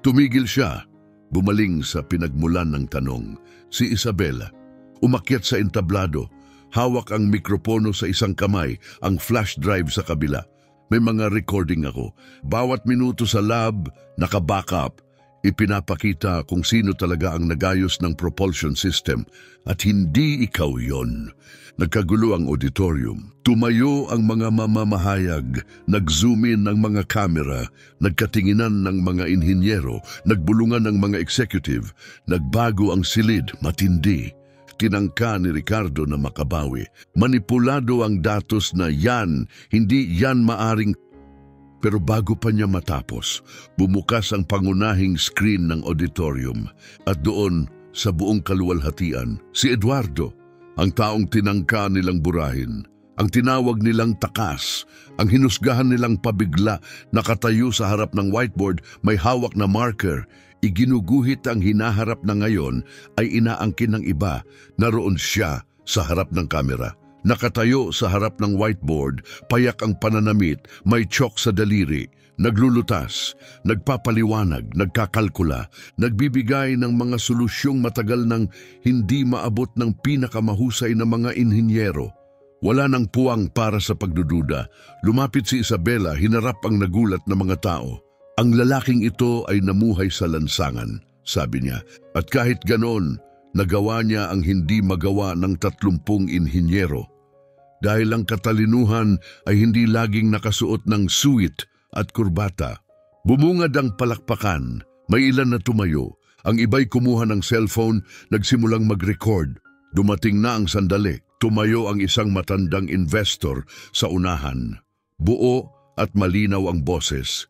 Tumigil siya, bumaling sa pinagmulan ng tanong. Si Isabela, umakyat sa entablado, hawak ang mikropono sa isang kamay, ang flash drive sa kabila. May mga recording ako. Bawat minuto sa lab, naka-backup. Ipinapakita kung sino talaga ang nagayos ng propulsion system at hindi ikaw yon. Nagkagulo ang auditorium. Tumayo ang mga mamamahayag, nag-zoom in ang mga kamera, nagkatinginan ng mga inhinyero, nagbulungan ng mga executive, nagbago ang silid, matindi. Tinangka ni Ricardo na makabawi. Manipulado ang datos na yan, hindi yan maaring. Pero bago pa niya matapos, bumukas ang pangunahing screen ng auditorium at doon, sa buong kaluwalhatian, si Eduardo, ang taong tinangka nilang burahin, ang tinawag nilang takas, ang hinusgahan nilang pabigla, nakatayo sa harap ng whiteboard, may hawak na marker, iginuguhit ang hinaharap na ngayon ay inaangkin ng iba, naroon siya sa harap ng kamera. Nakatayo sa harap ng whiteboard, payak ang pananamit, may chalk sa daliri, naglulutas, nagpapaliwanag, nagkakalkula, nagbibigay ng mga solusyong matagal nang hindi maabot ng pinakamahusay na mga inhinyero. Wala nang puwang para sa pagdududa. Lumapit si Isabela, hinarap ang nagulat na mga tao. Ang lalaking ito ay namuhay sa lansangan, sabi niya, at kahit ganon, nagawa niya ang hindi magawa ng 30 inhinyero. Dahil ang katalinuhan ay hindi laging nakasuot ng suit at kurbata. Bumungad ang palakpakan, may ilan na tumayo, Ang iba'y kumuha ng cellphone, nagsimulang mag-record. Dumating na ang sandali. Tumayo ang isang matandang investor sa unahan. Buo at malinaw ang boses.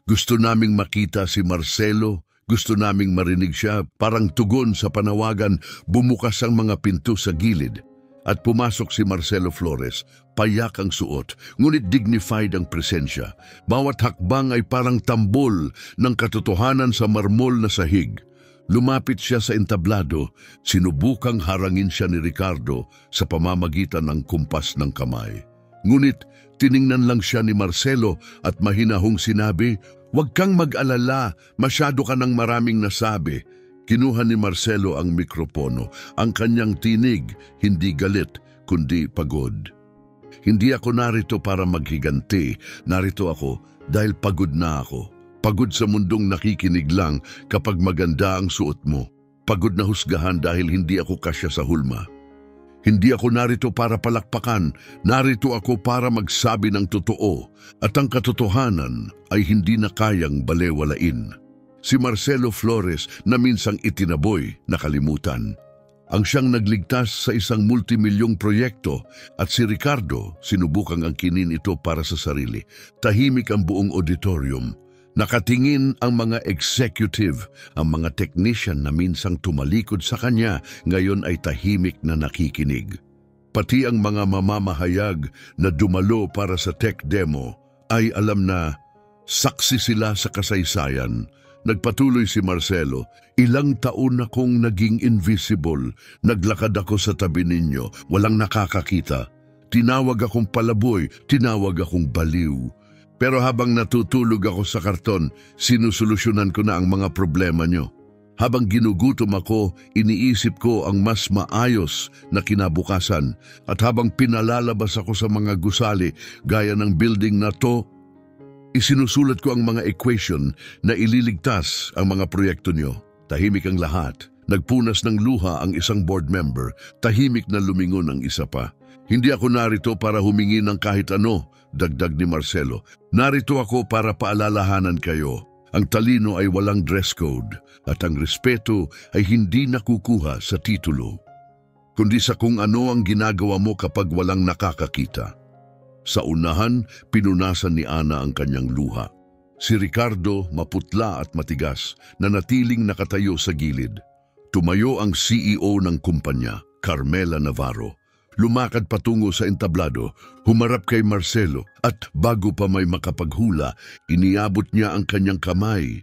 Gusto naming makita si Marcelo. Gusto naming marinig siya. Parang tugon sa panawagan, bumukas ang mga pinto sa gilid. At pumasok si Marcelo Flores, payak ang suot, ngunit dignified ang presensya. Bawat hakbang ay parang tambol ng katotohanan sa marmol na sahig. Lumapit siya sa entablado, sinubukang harangin siya ni Ricardo sa pamamagitan ng kumpas ng kamay. Ngunit tiningnan lang siya ni Marcelo at mahinahong sinabi, "Huwag kang mag-alala, masyado ka ng maraming nasabi." Kinuha ni Marcelo ang mikropono. Ang kanyang tinig, hindi galit, kundi pagod. Hindi ako narito para maghiganti. Narito ako dahil pagod na ako. Pagod sa mundong nakikinig lang kapag maganda ang suot mo. Pagod na husgahan dahil hindi ako kasya sa hulma. Hindi ako narito para palakpakan. Narito ako para magsabi ng totoo. At ang katotohanan ay hindi na kayang balewalain. Si Marcelo Flores na minsang itinaboy, nakalimutan. Ang siyang nagligtas sa isang multimilyong proyekto at si Ricardo sinubukang angkinin ito para sa sarili. Tahimik ang buong auditorium. Nakatingin ang mga executive, ang mga technician na minsang tumalikod sa kanya, ngayon ay tahimik na nakikinig. Pati ang mga mamamahayag na dumalo para sa tech demo ay alam na saksi sila sa kasaysayan. Nagpatuloy si Marcelo, "Ilang taon akong naging invisible. Naglakad ako sa tabi ninyo, walang nakakakita. Tinawag akong palaboy, tinawag akong baliw. Pero habang natutulog ako sa karton, sinusolusyonan ko na ang mga problema nyo. Habang ginugutom ako, iniisip ko ang mas maayos na kinabukasan. At habang pinalalabas ako sa mga gusali, gaya ng building na to, isinusulat ko ang mga equation na ililigtas ang mga proyekto nyo." Tahimik ang lahat. Nagpunas ng luha ang isang board member. Tahimik na lumingon ang isa pa. "Hindi ako narito para humingi ng kahit ano," dagdag ni Marcelo. "Narito ako para paalalahanan kayo. Ang talino ay walang dress code at ang respeto ay hindi nakukuha sa titulo, kundi sa kung ano ang ginagawa mo kapag walang nakakakita." Sa unahan, pinunasan ni Ana ang kanyang luha. Si Ricardo, maputla at matigas, nanatiling nakatayo sa gilid. Tumayo ang CEO ng kumpanya, Carmela Navarro. Lumakad patungo sa entablado, humarap kay Marcelo at bago pa may makapaghula, iniabot niya ang kanyang kamay.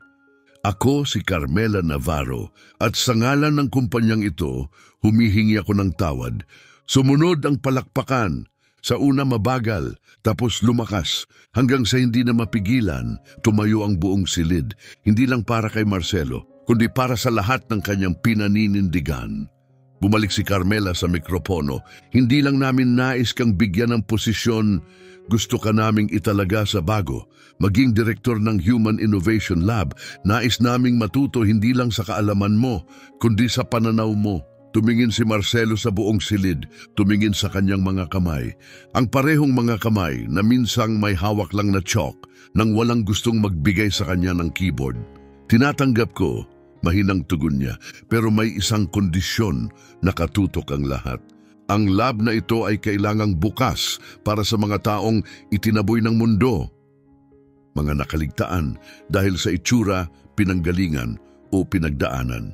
"Ako si Carmela Navarro at sa ngalan ng kumpanyang ito, humihingi ako ng tawad." Sumunod ang palakpakan. Sa una mabagal, tapos lumakas, hanggang sa hindi na mapigilan, tumayo ang buong silid, hindi lang para kay Marcelo, kundi para sa lahat ng kanyang pinaninindigan. Bumalik si Carmela sa mikropono. "Hindi lang namin nais kang bigyan ng posisyon, gusto ka naming italaga sa bago. Maging direktor ng Human Innovation Lab, nais naming matuto hindi lang sa kaalaman mo, kundi sa pananaw mo." Tumingin si Marcelo sa buong silid, tumingin sa kanyang mga kamay. Ang parehong mga kamay na minsang may hawak lang na chalk nang walang gustong magbigay sa kanya ng keyboard. "Tinatanggap ko," mahinang tugon niya, "pero may isang kondisyon, nakatutok ang lahat. Ang lab na ito ay kailangang bukas para sa mga taong itinaboy ng mundo. Mga nakaligtaan dahil sa itsura, pinanggalingan o pinagdaanan.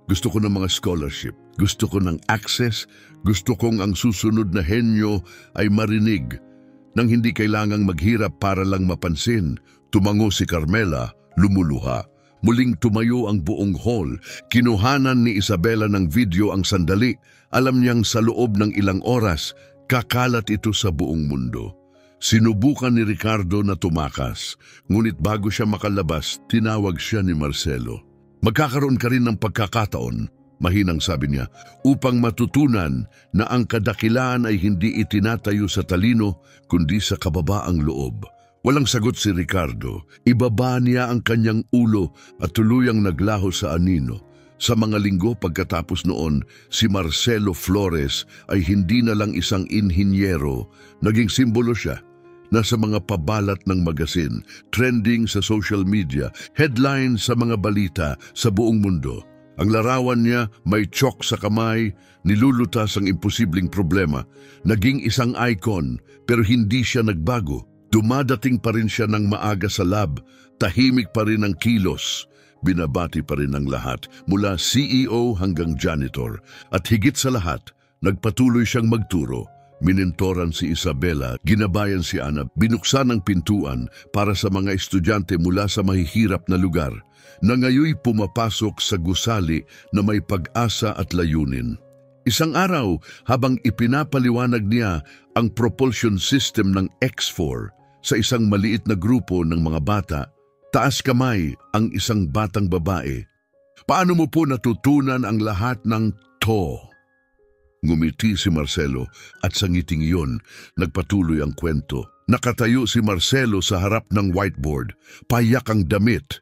Gusto ko ng mga scholarship, gusto ko ng access, gusto kong ang susunod na henyo ay marinig nang hindi kailangang maghirap para lang mapansin." Tumango si Carmela, lumuluha. Muling tumayo ang buong hall. Kinuhanan ni Isabela ng video ang sandali. Alam niyang sa loob ng ilang oras, kakalat ito sa buong mundo. Sinubukan ni Ricardo na tumakas, ngunit bago siya makalabas, tinawag siya ni Marcelo. "Magkakaroon ka rin ng pagkakataon," mahinang sabi niya, "upang matutunan na ang kadakilaan ay hindi itinatayo sa talino, kundi sa kababaang loob." Walang sagot si Ricardo. Ibaba niya ang kanyang ulo at tuluyang naglaho sa anino. Sa mga linggo pagkatapos noon, si Marcelo Flores ay hindi na lang isang inhinyero, naging simbolo siya. Nasa mga pabalat ng magasin, trending sa social media, headline sa mga balita sa buong mundo. Ang larawan niya may chalk sa kamay, nilulutas ang imposibleng problema. Naging isang icon pero hindi siya nagbago. Dumadating pa rin siya ng maaga sa lab, tahimik pa rin ang kilos. Binabati pa rin ang lahat, mula CEO hanggang janitor. At higit sa lahat, nagpatuloy siyang magturo. Minentoran si Isabela, ginabayan si Ana, binuksan ang pintuan para sa mga estudyante mula sa mahihirap na lugar na ngayoy pumapasok sa gusali na may pag-asa at layunin. Isang araw, habang ipinapaliwanag niya ang propulsion system ng X4 sa isang maliit na grupo ng mga bata, taas kamay ang isang batang babae. Paano mo po natutunan ang lahat ng to? Ngumiti si Marcelo at sa ngiting iyon, nagpatuloy ang kwento. Nakatayo si Marcelo sa harap ng whiteboard, payak ang damit.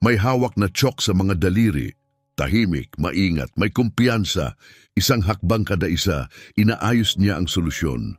May hawak na chalk sa mga daliri. Tahimik, maingat, may kumpiyansa. Isang hakbang kada isa, inaayos niya ang solusyon.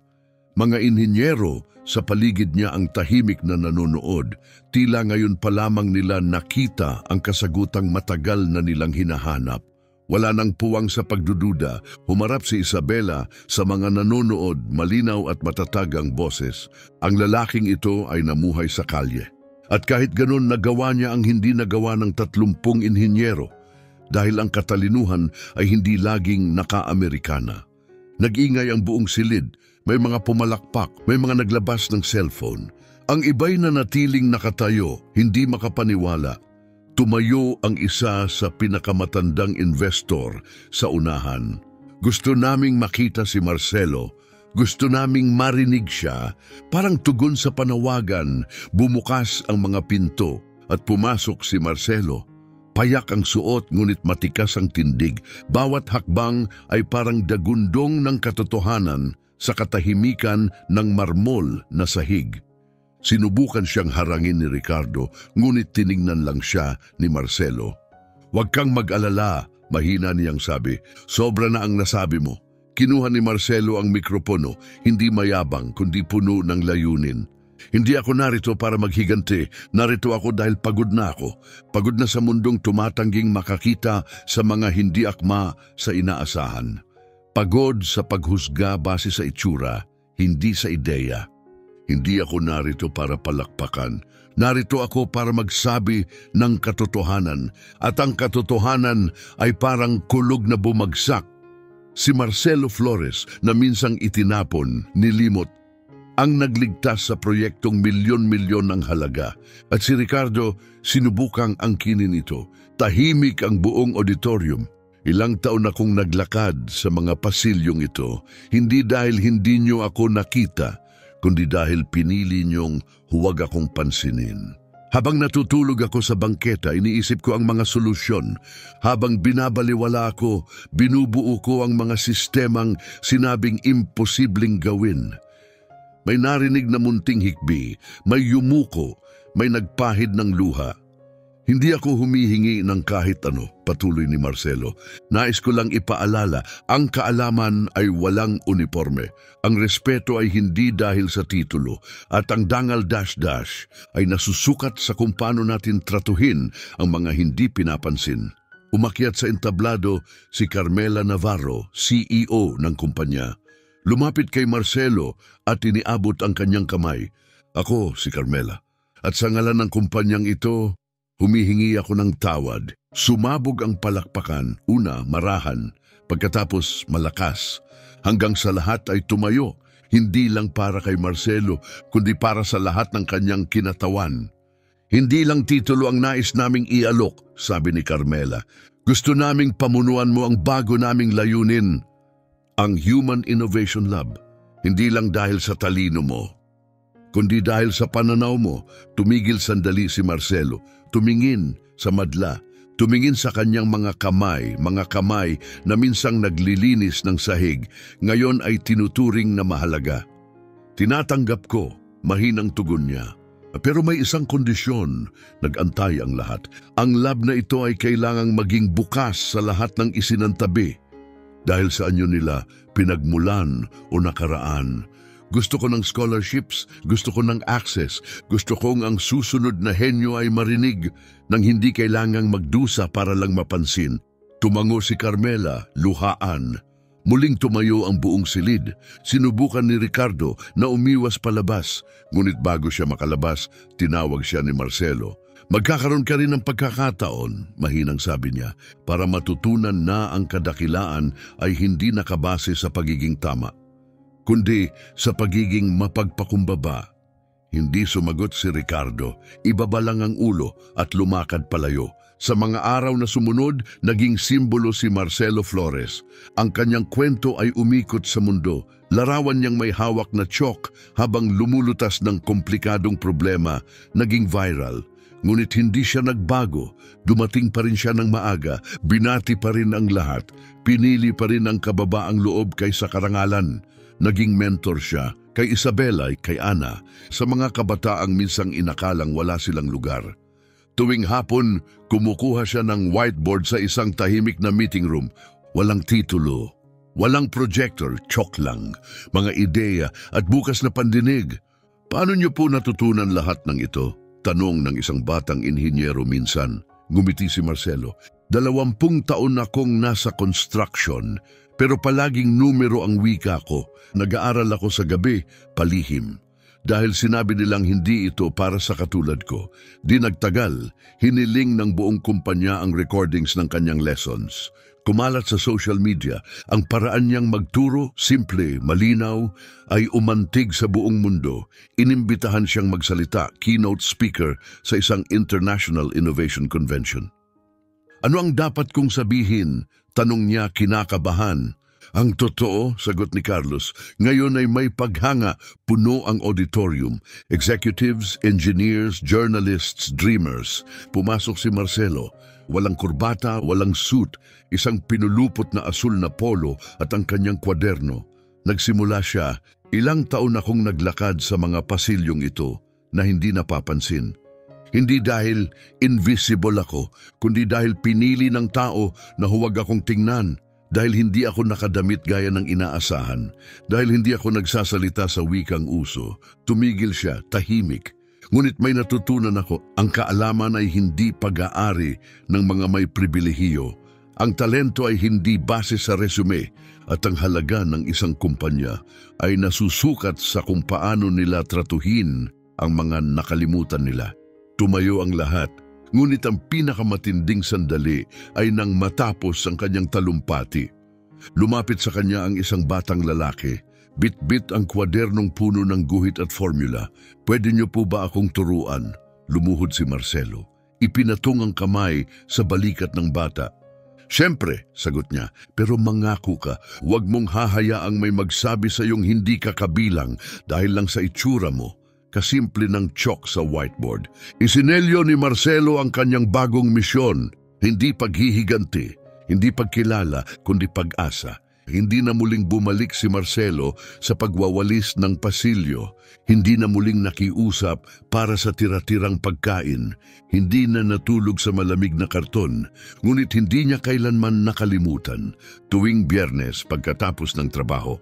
Mga inhinyero, sa paligid niya ang tahimik na nanonood. Tila ngayon pa lamang nila nakita ang kasagutang matagal na nilang hinahanap. Wala nang puwang sa pagdududa, humarap si Isabela sa mga nanonood, malinaw at matatag ang boses. Ang lalaking ito ay namuhay sa kalye. At kahit ganun, nagawa niya ang hindi nagawa ng 30 inhinyero dahil ang katalinuhan ay hindi laging naka-Amerikana. Nag-ingay ang buong silid, may mga pumalakpak, may mga naglabas ng cellphone. Ang iba'y nanatiling nakatayo, hindi makapaniwala. Tumayo ang isa sa pinakamatandang investor sa unahan. Gusto naming makita si Marcelo. Gusto naming marinig siya. Parang tugon sa panawagan, bumukas ang mga pinto at pumasok si Marcelo. Payak ang suot ngunit matikas ang tindig. Bawat hakbang ay parang dagundong ng katotohanan sa katahimikan ng marmol na sahig. Sinubukan siyang harangin ni Ricardo, ngunit tiningnan lang siya ni Marcelo. "Huwag kang mag-alala," mahina niyang sabi. "Sobra na ang nasabi mo." Kinuha ni Marcelo ang mikropono, hindi mayabang kundi puno ng layunin. "Hindi ako narito para maghiganti. Narito ako dahil pagod na ako. Pagod na sa mundong tumatangging makakita sa mga hindi akma sa inaasahan. Pagod sa paghusga base sa itsura, hindi sa ideya. Hindi ako narito para palakpakan. Narito ako para magsabi ng katotohanan. At ang katotohanan ay parang kulog na bumagsak." Si Marcelo Flores na minsang itinapon, nilimot, ang nagligtas sa proyektong milyon-milyon ng halaga. At si Ricardo, sinubukang angkinin ito. Tahimik ang buong auditorium. Ilang taon akong naglakad sa mga pasilyong ito, hindi dahil hindi niyo ako nakita, kundi dahil pinili niyong huwag akong pansinin. Habang natutulog ako sa bangketa, iniisip ko ang mga solusyon. Habang binabaliwala ako, binubuo ko ang mga sistemang sinabing imposibleng gawin. May narinig na munting hikbi, may yumuko, may nagpahid ng luha. "Hindi ako humihingi ng kahit ano," patuloy ni Marcelo. "Nais ko lang ipaalala, ang kaalaman ay walang uniforme. Ang respeto ay hindi dahil sa titulo. At ang dangal dash-dash ay nasusukat sa kung paano natin tratuhin ang mga hindi pinapansin." Umakyat sa entablado si Carmela Navarro, CEO ng kumpanya. Lumapit kay Marcelo at iniabot ang kanyang kamay. "Ako si Carmela. At sa ngalan ng kumpanyang ito, humihingi ako ng tawad." Sumabog ang palakpakan, una marahan, pagkatapos malakas, hanggang sa lahat ay tumayo, hindi lang para kay Marcelo, kundi para sa lahat ng kanyang kinatawan. "Hindi lang titulo ang nais naming ialok," sabi ni Carmela. "Gusto naming pamunuan mo ang bago naming layunin, ang Human Innovation Lab. Hindi lang dahil sa talino mo, kundi dahil sa pananaw mo." Tumigil sandali si Marcelo, tumingin sa madla, tumingin sa kanyang mga kamay na minsang naglilinis ng sahig, ngayon ay tinuturing na mahalaga. "Tinatanggap ko," mahinang tugon niya. "Pero may isang kondisyon," nag-antay ang lahat. "Ang lab na ito ay kailangang maging bukas sa lahat ng isinantabi. Dahil sa anyo nila, pinagmulan o nakaraan. Gusto ko ng scholarships, gusto ko ng access, gusto kong ang susunod na henyo ay marinig nang hindi kailangang magdusa para lang mapansin. Tumango si Carmela, luhaan. Muling tumayo ang buong silid. Sinubukan ni Ricardo na umiwas palabas, ngunit bago siya makalabas, tinawag siya ni Marcelo. Magkakaroon ka rin ng pagkakataon, mahinang sabi niya, para matutunan na ang kadakilaan ay hindi nakabase sa pagiging tama, kundi sa pagiging mapagpakumbaba. Hindi sumagot si Ricardo, ibaba lang ang ulo at lumakad palayo. Sa mga araw na sumunod, naging simbolo si Marcelo Flores. Ang kanyang kwento ay umikot sa mundo. Larawan niyang may hawak na tiyok habang lumulutas ng komplikadong problema, naging viral. Ngunit hindi siya nagbago. Dumating pa rin siya ng maaga, binati pa rin ang lahat, pinili pa rin ang kababaang loob kaysa karangalan. Naging mentor siya kay Isabela, kay Ana, sa mga kabataang minsang inakalang wala silang lugar. Tuwing hapon, kumukuha siya ng whiteboard sa isang tahimik na meeting room. Walang titulo, walang projector, tiyok lang, mga ideya at bukas na pandinig. Paano niyo po natutunan lahat ng ito? Tanong ng isang batang inhinyero minsan. Ngumiti si Marcelo. 20 taon akong nasa construction, pero palaging numero ang wika ko. Nag-aaral ako sa gabi, palihim. Dahil sinabi nilang hindi ito para sa katulad ko, di nagtagal, hiniling ng buong kumpanya ang recordings ng kanyang lessons. Kumalat sa social media, ang paraan niyang magturo, simple, malinaw, ay umantig sa buong mundo. Inimbitahan siyang magsalita, keynote speaker, sa isang International Innovation Convention. Ano ang dapat kong sabihin? Tanong niya kinakabahan. Ang totoo, sagot ni Carlos, ngayon ay may paghanga, puno ang auditorium. Executives, engineers, journalists, dreamers. Pumasok si Marcelo. Walang kurbata, walang suit, isang pinulupot na asul na polo at ang kanyang kwaderno. Nagsimula siya, ilang taon akong naglakad sa mga pasilyong ito na hindi napapansin. Hindi dahil invisible ako, kundi dahil pinili ng tao na huwag akong tingnan. Dahil hindi ako nakadamit gaya ng inaasahan, dahil hindi ako nagsasalita sa wikang uso, tumigil siya, tahimik. Ngunit may natutunan ako, ang kaalaman ay hindi pag-aari ng mga may pribilehiyo. Ang talento ay hindi base sa resume at ang halaga ng isang kumpanya ay nasusukat sa kung paano nila tratuhin ang mga nakalimutan nila. Tumayo ang lahat. Ngunit ang pinakamatinding sandali ay nang matapos ang kanyang talumpati. Lumapit sa kanya ang isang batang lalaki. Bit-bit ang kwadernong puno ng guhit at formula. Pwede niyo po ba akong turuan? Lumuhod si Marcelo. Ipinatong ang kamay sa balikat ng bata. Siyempre, sagot niya, pero mangako ka, huwag mong hahayaang may magsabi sa iyong hindi ka kabilang dahil lang sa itsura mo. Kasimple ng tiyok sa whiteboard. Isinelyo ni Marcelo ang kanyang bagong misyon, hindi paghihiganti, hindi pagkilala, kundi pag-asa. Hindi na muling bumalik si Marcelo sa pagwawalis ng pasilyo, hindi na muling nakiusap para sa tira-tirang pagkain, hindi na natulog sa malamig na karton, ngunit hindi niya kailanman nakalimutan tuwing Biyernes pagkatapos ng trabaho.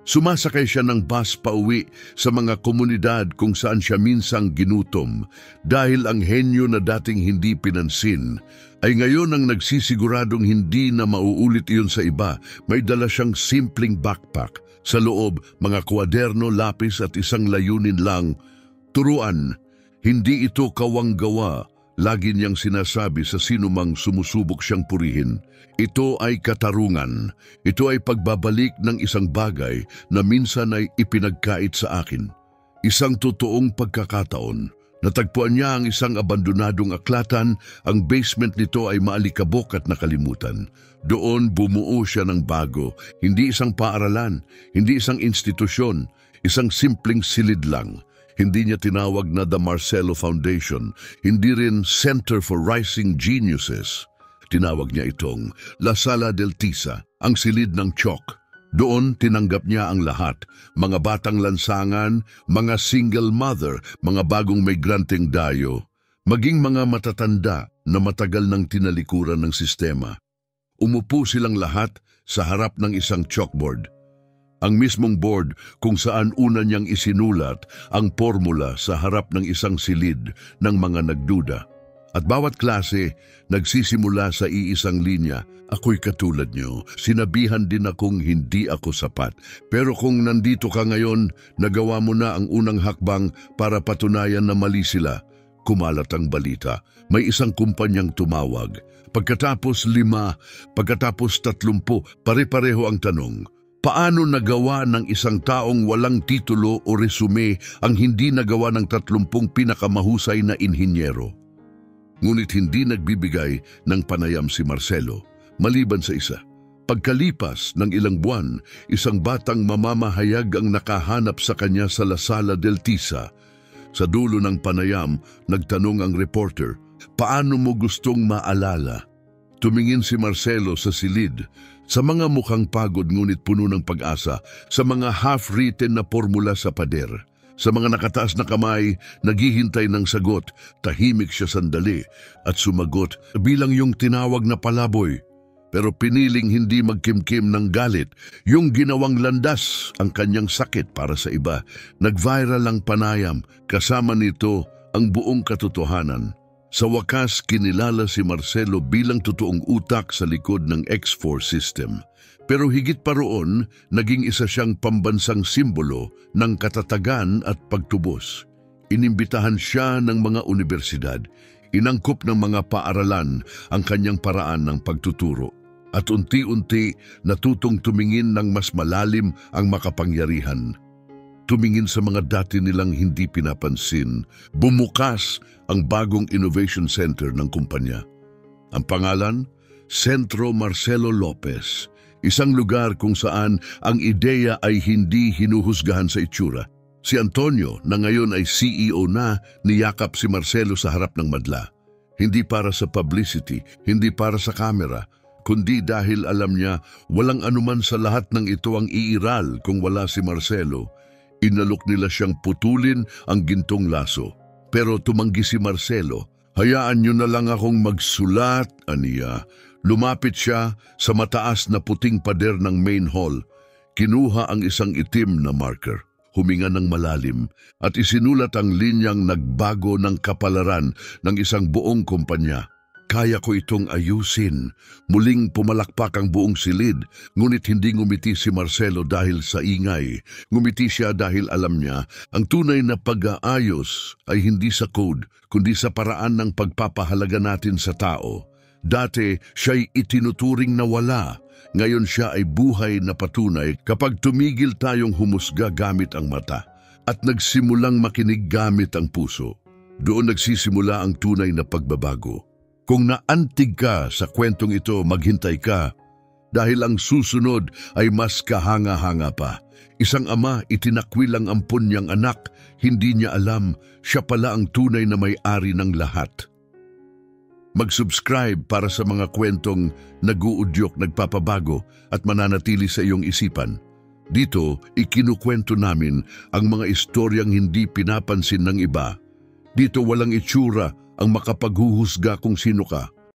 Sumasakay siya ng bus pauwi sa mga komunidad kung saan siya minsang ginutom dahil ang henyo na dating hindi pinansin ay ngayon ang nagsisiguradong hindi na mauulit iyon sa iba. May dala siyang simpleng backpack. Sa loob, mga kwaderno, lapis at isang layunin lang. Turuan, hindi ito kawang-gawa. Lagi niyang sinasabi sa sinumang sumusubok siyang purihin. Ito ay katarungan. Ito ay pagbabalik ng isang bagay na minsan ay ipinagkait sa akin. Isang totoong pagkakataon. Natagpuan niya ang isang abandonadong aklatan. Ang basement nito ay maalikabok at nakalimutan. Doon bumuo siya ng bago. Hindi isang paaralan, hindi isang institusyon, isang simpleng silid lang. Hindi niya tinawag na The Marcelo Foundation, hindi rin Center for Rising Geniuses. Tinawag niya itong La Sala del Tisa, ang silid ng tiyok. Doon tinanggap niya ang lahat, mga batang lansangan, mga single mother, mga bagong migranteng dayo, maging mga matatanda na matagal nang tinalikuran ng sistema. Umupo silang lahat sa harap ng isang chalkboard. Ang mismong board kung saan una niyang isinulat ang formula sa harap ng isang silid ng mga nagduda. At bawat klase nagsisimula sa iisang linya. Ako'y katulad niyo, sinabihan din akong hindi ako sapat. Pero kung nandito ka ngayon, nagawa mo na ang unang hakbang para patunayan na mali sila. Kumalat ang balita. May isang kumpanyang tumawag. Pagkatapos 5, pagkatapos 30, pare-pareho ang tanong. Paano nagawa ng isang taong walang titulo o resume ang hindi nagawa ng 30 pinakamahusay na inhinyero? Ngunit hindi nagbibigay ng panayam si Marcelo, maliban sa isa. Pagkalipas ng ilang buwan, isang batang mamamahayag ang nakahanap sa kanya sa La Sala del Tisa. Sa dulo ng panayam, nagtanong ang reporter, paano mo gustong maalala? Tumingin si Marcelo sa silid, sa mga mukhang pagod ngunit puno ng pag-asa, sa mga half-written na formula sa pader, sa mga nakataas na kamay, naghihintay ng sagot. Tahimik siya sandali at sumagot bilang yung tinawag na palaboy. Pero piniling hindi magkimkim ng galit, yung ginawang landas ang kanyang sakit para sa iba. Nag-viral ang panayam, kasama nito ang buong katotohanan. Sa wakas, kinilala si Marcelo bilang totoong utak sa likod ng X4 system. Pero higit pa roon, naging isa siyang pambansang simbolo ng katatagan at pagtubos. Inimbitahan siya ng mga universidad, inangkop ng mga paaralan ang kanyang paraan ng pagtuturo. At unti-unti natutong tumingin ng mas malalim ang makapangyarihan. Tumingin sa mga dati nilang hindi pinapansin, bumukas ang bagong innovation center ng kumpanya. Ang pangalan, Centro Marcelo Lopez, isang lugar kung saan ang ideya ay hindi hinuhusgahan sa itsura. Si Antonio, na ngayon ay CEO na, niyakap si Marcelo sa harap ng madla. Hindi para sa publicity, hindi para sa camera, kundi dahil alam niya walang anuman sa lahat ng ito ang iiral kung wala si Marcelo. Inalok nila siyang putulin ang gintong laso. Pero tumanggi si Marcelo. Hayaan niyo na lang akong magsulat, aniya. Lumapit siya sa mataas na puting pader ng main hall. Kinuha ang isang itim na marker. Huminga ng malalim at isinulat ang linyang nagbago ng kapalaran ng isang buong kumpanya. Kaya ko itong ayusin. Muling pumalakpak ang buong silid, ngunit hindi ngumiti si Marcelo dahil sa ingay. Ngumiti siya dahil alam niya, ang tunay na pag-aayos ay hindi sa code, kundi sa paraan ng pagpapahalaga natin sa tao. Dati, siya'y itinuturing na wala. Ngayon siya ay buhay na patunay kapag tumigil tayong humusga gamit ang mata at nagsimulang makinig gamit ang puso. Doon nagsisimula ang tunay na pagbabago. Kung naantig ka sa kwentong ito, maghintay ka dahil ang susunod ay mas kahanga-hanga pa. Isang ama itinakwil ang ampon niyang anak, hindi niya alam siya pala ang tunay na may-ari ng lahat. Mag-subscribe para sa mga kwentong nag-uudyok, nagpapabago at mananatili sa iyong isipan. Dito, ikinukwento namin ang mga istoryang hindi pinapansin ng iba. Dito walang itsura ang makapaghuhusga kung sino ka.